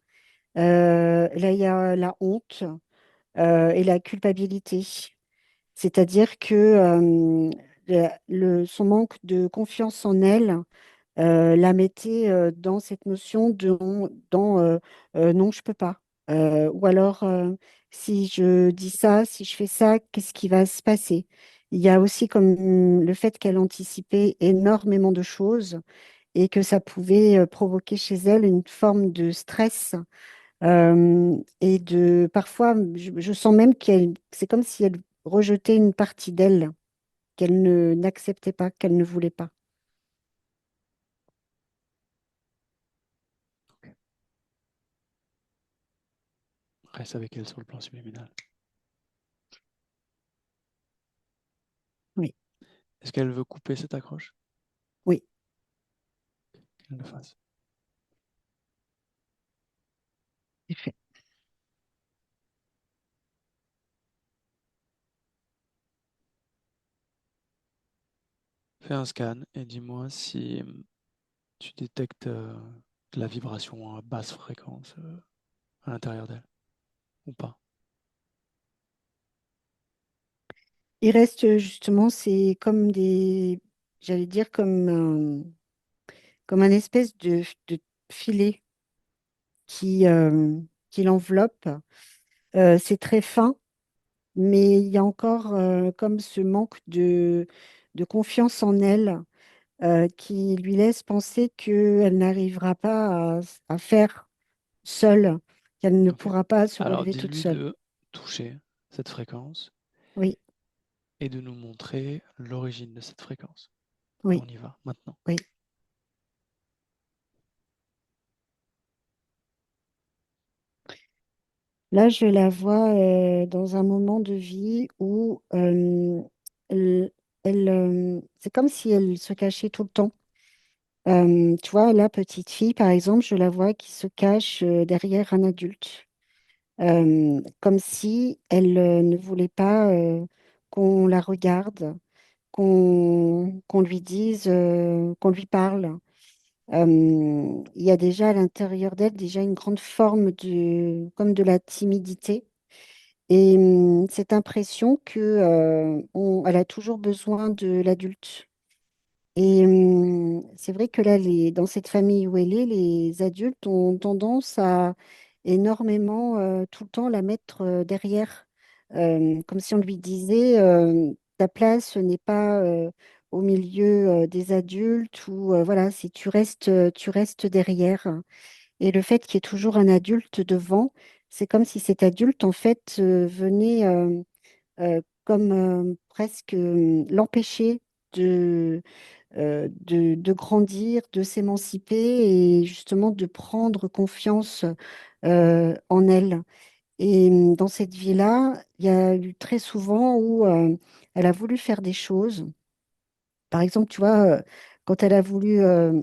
Là, il y a la honte et la culpabilité. C'est-à-dire que son manque de confiance en elle la mettait dans cette notion de non, je peux pas. Ou alors, si je dis ça, si je fais ça, qu'est-ce qui va se passer? Il y a aussi comme le fait qu'elle anticipait énormément de choses et que ça pouvait provoquer chez elle une forme de stress et de parfois, je sens même c'est comme si elle rejetait une partie d'elle qu'elle ne n'acceptait pas, qu'elle ne voulait pas. Ok. Reste avec elle sur le plan subliminal. Oui, Est-ce qu'elle veut couper cette accroche? oui, Qu'elle le fasse. c'est fait. Fais un scan et dis-moi si tu détectes de la vibration à basse fréquence à l'intérieur d'elle ou pas. Il reste justement, c'est comme j'allais dire comme un espèce de filet qui l'enveloppe. C'est très fin, mais il y a encore comme ce manque de confiance en elle qui lui laisse penser qu'elle n'arrivera pas à faire seule, qu'elle ne Ok. pourra pas se Alors relever toute dis-lui seule. de toucher cette fréquence Oui, et de nous montrer l'origine de cette fréquence. oui, On y va maintenant. oui. Là, je la vois dans un moment de vie où elle, c'est comme si elle se cachait tout le temps. Tu vois, la petite fille, par exemple, je la vois qui se cache derrière un adulte, comme si elle ne voulait pas qu'on la regarde, qu'on lui dise, qu'on lui parle. Il y a déjà à l'intérieur d'elle déjà une grande forme comme de la timidité. Et cette impression que, elle a toujours besoin de l'adulte. Et c'est vrai que là, dans cette famille où elle est, les adultes ont tendance à énormément, tout le temps, la mettre derrière. Comme si on lui disait, ta place n'est pas au milieu des adultes, ou voilà, si tu restes derrière. Et le fait qu'il y ait toujours un adulte devant, c'est comme si cet adulte, en fait, venait comme presque l'empêcher de grandir, de s'émanciper et justement de prendre confiance en elle. Et dans cette vie-là, il y a eu très souvent où elle a voulu faire des choses. Par exemple, tu vois, quand elle a voulu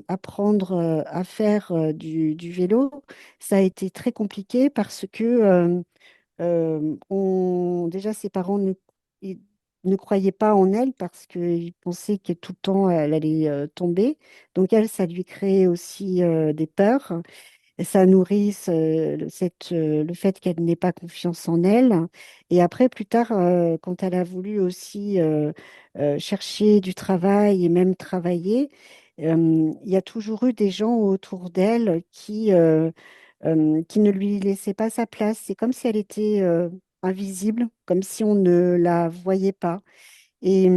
apprendre à faire du vélo, ça a été très compliqué parce que déjà ses parents ils ne croyaient pas en elle parce qu'ils pensaient que tout le temps elle allait tomber. Donc elle, ça lui créait aussi des peurs. Ça nourrit le fait qu'elle n'ait pas confiance en elle. Et après, plus tard, quand elle a voulu aussi chercher du travail et même travailler, il y a toujours eu des gens autour d'elle qui ne lui laissaient pas sa place. C'est comme si elle était invisible, comme si on ne la voyait pas. Et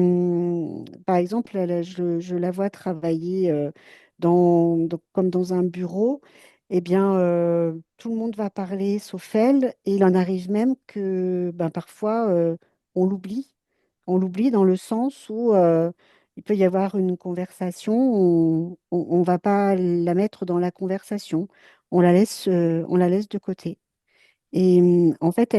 par exemple, je la vois travailler comme dans un bureau. Eh bien, tout le monde va parler sauf elle. Et il en arrive même que ben, parfois, on l'oublie. On l'oublie dans le sens où il peut y avoir une conversation, on ne va pas la mettre dans la conversation. On la laisse de côté. Et en fait,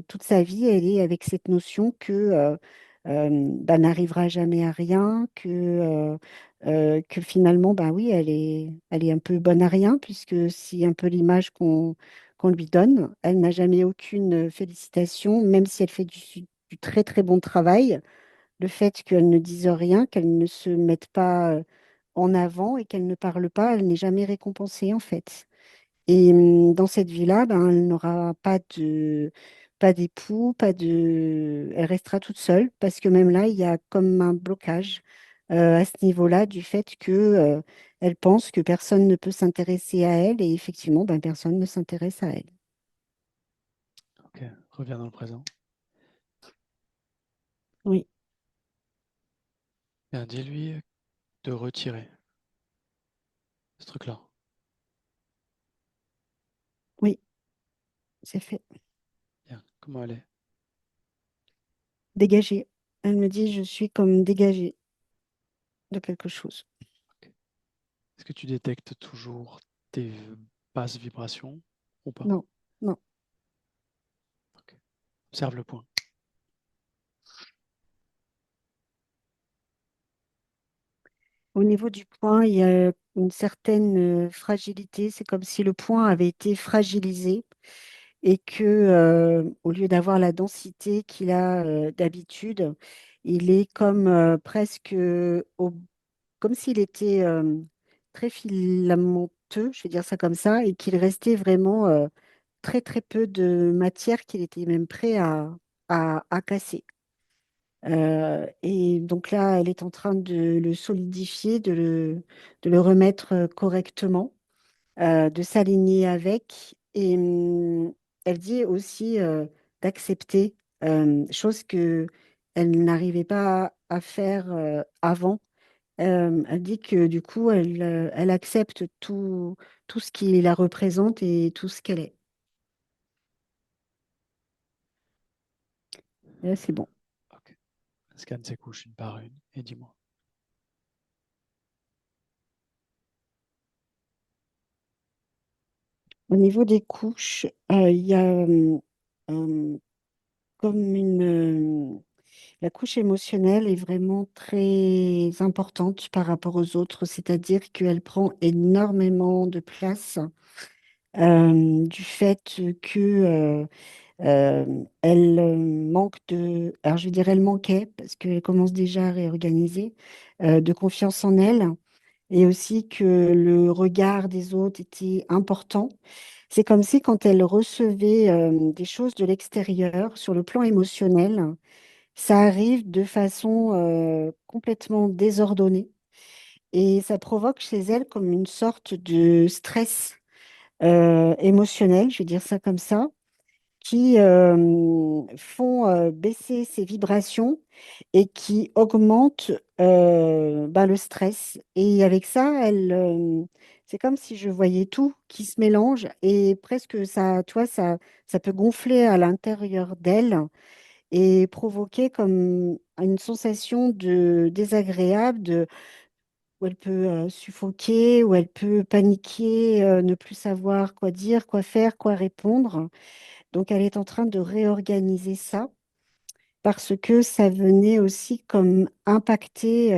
toute sa vie, elle est avec cette notion que bah, n'arrivera jamais à rien, que finalement, bah oui, elle est un peu bonne à rien, puisque c'est un peu l'image qu'on lui donne. Elle n'a jamais aucune félicitation, même si elle fait du très très bon travail. Le fait qu'elle ne dise rien, qu'elle ne se mette pas en avant et qu'elle ne parle pas, elle n'est jamais récompensée en fait. Et dans cette vie-là, ben, elle n'aura pas d'époux, elle restera toute seule parce que même là, il y a comme un blocage à ce niveau-là du fait que elle pense que personne ne peut s'intéresser à elle et effectivement, ben, personne ne s'intéresse à elle. Ok, reviens dans le présent. Oui, Bien, dis-lui de retirer ce truc-là. oui, c'est fait. Bien, comment elle est? Dégagée. Elle me dit, je suis comme dégagée de quelque chose. Ok. Est-ce que tu détectes toujours tes basses vibrations ou pas? Non, non. Ok. Observe le point. Au niveau du point, il y a une certaine fragilité. C'est comme si le point avait été fragilisé et que, au lieu d'avoir la densité qu'il a d'habitude, il est comme presque comme s'il était très filamenteux, je vais dire ça comme ça, et qu'il restait vraiment très très peu de matière qu'il était même prêt à casser. Et donc là, elle est en train de le solidifier, de le remettre correctement, de s'aligner avec. Et elle dit aussi d'accepter, chose que elle n'arrivait pas à faire avant. Elle dit que du coup, elle accepte tout ce qui la représente et tout ce qu'elle est. Et là, c'est bon. Ok. Scanne ses couches une par une et dis-moi. Au niveau des couches, il y a euh, comme la couche émotionnelle est vraiment très importante par rapport aux autres, c'est-à-dire qu'elle prend énormément de place du fait que elle manque alors je dirais elle manquait parce qu'elle commence déjà à réorganiser, de confiance en elle et aussi que le regard des autres était important. C'est comme si quand elle recevait des choses de l'extérieur sur le plan émotionnel, ça arrive de façon complètement désordonnée et ça provoque chez elle comme une sorte de stress émotionnel, je vais dire ça comme ça, qui font baisser ses vibrations et qui augmentent bah, le stress. Et avec ça, C'est comme si je voyais tout qui se mélange et presque ça, toi, ça peut gonfler à l'intérieur d'elle et provoquer comme une sensation de désagréable, où elle peut suffoquer, où elle peut paniquer, ne plus savoir quoi dire, quoi faire, quoi répondre. Donc, elle est en train de réorganiser ça parce que ça venait aussi comme impacter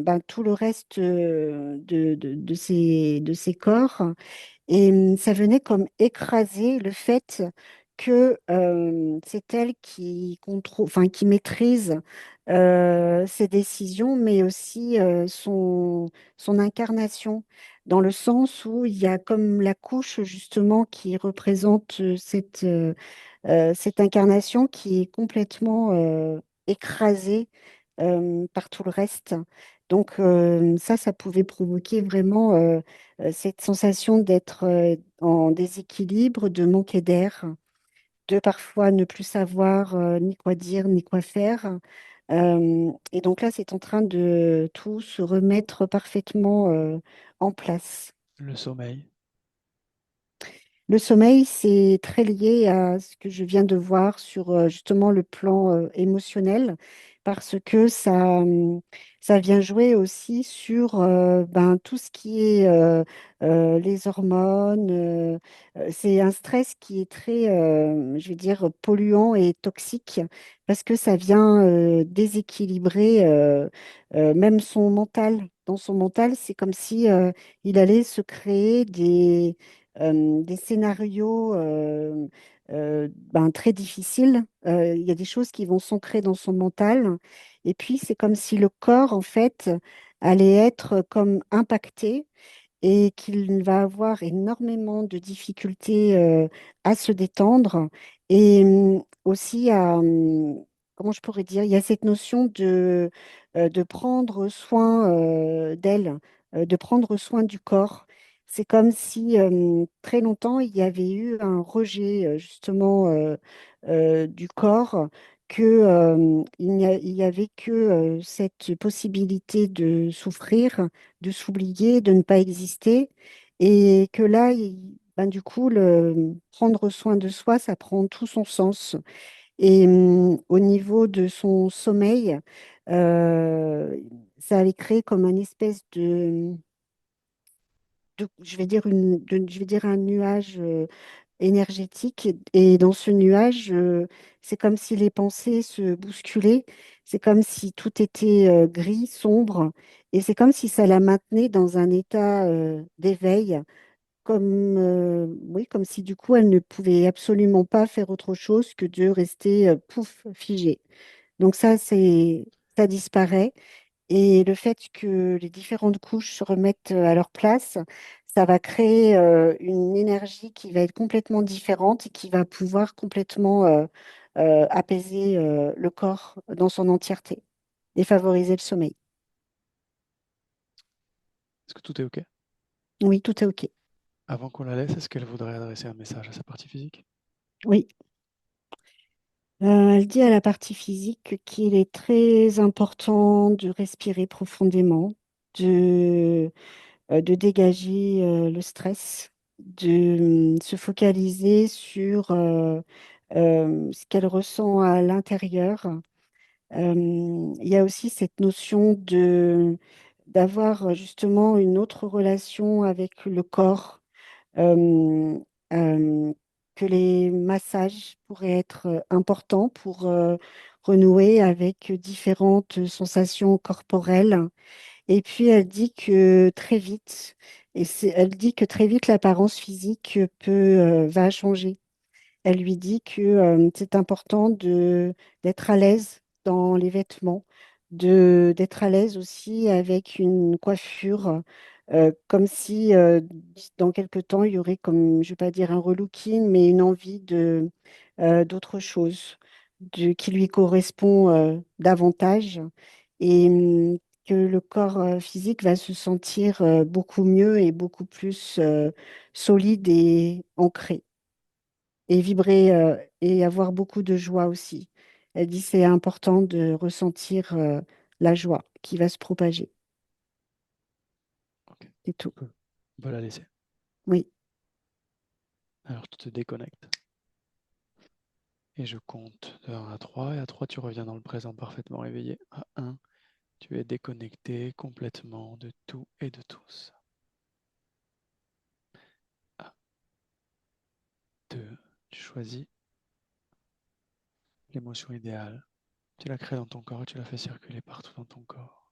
ben, tout le reste de ses corps. Et ça venait comme écraser le fait que c'est elle qui contrôle, enfin, qui maîtrise ses décisions, mais aussi son incarnation, dans le sens où il y a comme la couche justement qui représente cette incarnation qui est complètement écrasée par tout le reste. Donc ça pouvait provoquer vraiment cette sensation d'être en déséquilibre, de manquer d'air, de parfois ne plus savoir ni quoi dire, ni quoi faire. Et donc là, c'est en train de tout se remettre parfaitement en place. Le sommeil. Le sommeil, c'est très lié à ce que je viens de voir sur justement le plan émotionnel, parce que ça vient jouer aussi sur ben, tout ce qui est les hormones. C'est un stress qui est très, je vais dire, polluant et toxique, parce que ça vient déséquilibrer même son mental. Dans son mental, c'est comme si il allait se créer des scénarios ben, très difficiles. Il y a des choses qui vont s'ancrer dans son mental. Et puis, c'est comme si le corps, en fait, allait être comme impacté et qu'il va avoir énormément de difficultés à se détendre et aussi à, comment je pourrais dire, il y a cette notion de prendre soin d'elle, de prendre soin du corps. C'est comme si très longtemps, il y avait eu un rejet justement du corps, que, il y avait que cette possibilité de souffrir, de s'oublier, de ne pas exister. Et que là, ben, du coup, prendre soin de soi, ça prend tout son sens. Et au niveau de son sommeil, euh, ça allait créer comme un espèce je vais dire je vais dire un nuage énergétique. Et dans ce nuage, c'est comme si les pensées se bousculaient. C'est comme si tout était gris, sombre. Et c'est comme si ça la maintenait dans un état d'éveil, comme, oui, comme si du coup elle ne pouvait absolument pas faire autre chose que de rester pouf, figée. Donc ça disparaît. Et le fait que les différentes couches se remettent à leur place, ça va créer une énergie qui va être complètement différente et qui va pouvoir complètement apaiser le corps dans son entièreté et favoriser le sommeil. Est-ce que tout est OK? Oui, tout est OK. Avant qu'on la laisse, est-ce qu'elle voudrait adresser un message à sa partie physique? Oui. Elle dit à la partie physique qu'il est très important de respirer profondément, de dégager le stress, de se focaliser sur ce qu'elle ressent à l'intérieur. Il y a aussi cette notion d'avoir justement une autre relation avec le corps, euh, euh, que les massages pourraient être importants pour renouer avec différentes sensations corporelles. Et puis elle dit que très vite, elle dit que très vite l'apparence physique va changer. Elle lui dit que c'est important d'être à l'aise dans les vêtements, d'être à l'aise aussi avec une coiffure, comme si dans quelque temps il y aurait comme, je vais pas dire un relooking, mais une envie d'autre chose, qui lui correspond davantage et que le corps physique va se sentir beaucoup mieux et beaucoup plus solide et ancré et vibrer et avoir beaucoup de joie aussi. Elle dit c'est important de ressentir la joie qui va se propager. OK. C'est tout. Cool. On peut la laisser. Oui. Alors tu te déconnectes. Et je compte de 1 à 3. Et à 3, tu reviens dans le présent parfaitement réveillé. À 1, tu es déconnecté complètement de tout et de tous. À 2, tu choisis l'émotion idéale. Tu la crées dans ton corps et tu la fais circuler partout dans ton corps.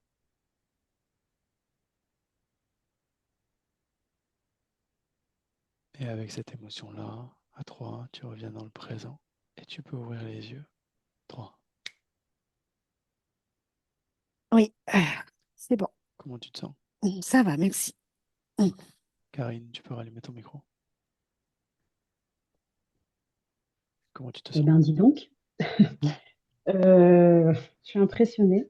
Et avec cette émotion-là, à 3, tu reviens dans le présent et tu peux ouvrir les yeux. 3. Oui, c'est bon. Comment tu te sens? Ça va, merci. Karine, tu peux rallumer ton micro. Comment tu te Eh sens? bien, dis donc, je suis impressionnée.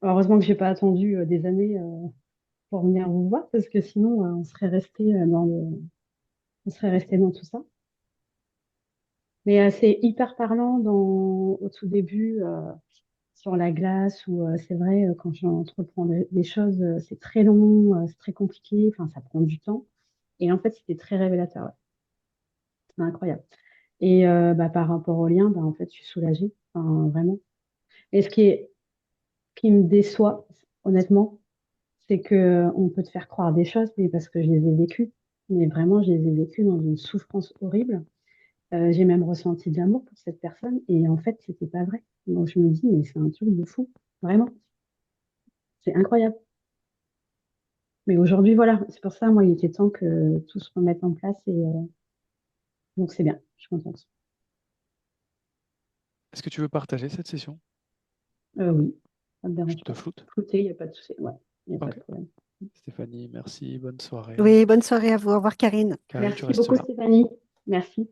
Heureusement que j'ai pas attendu des années pour venir vous voir, parce que sinon, on serait resté dans tout ça. Mais c'est hyper parlant au tout début, sur la glace, où c'est vrai, quand j'entreprends des choses, c'est très long, c'est très compliqué, enfin, ça prend du temps. Et en fait, c'était très révélateur, ouais. C'est incroyable. Et bah, par rapport au lien, bah, en fait, je suis soulagée, enfin, vraiment. Et qui me déçoit, honnêtement, c'est que on peut te faire croire des choses, mais parce que je les ai vécues. Mais vraiment, je les ai vécues dans une souffrance horrible. J'ai même ressenti de l'amour pour cette personne, et en fait, c'était pas vrai. Donc je me dis, mais c'est un truc de fou, vraiment. C'est incroyable. Mais aujourd'hui, voilà, c'est pour ça, moi, il était temps que tout se remette en place, et donc c'est bien, je suis contente. Est-ce que tu veux partager cette session? Oui, ça me Je dérange te pas. floute. Écoutez, il n'y a pas de souci. Ouais, il n'y a pas Ok. de problème. Stéphanie, merci, bonne soirée. Oui, bonne soirée à vous. Au revoir, Karine. Karine, tu Merci restes beaucoup, là. Stéphanie. Merci.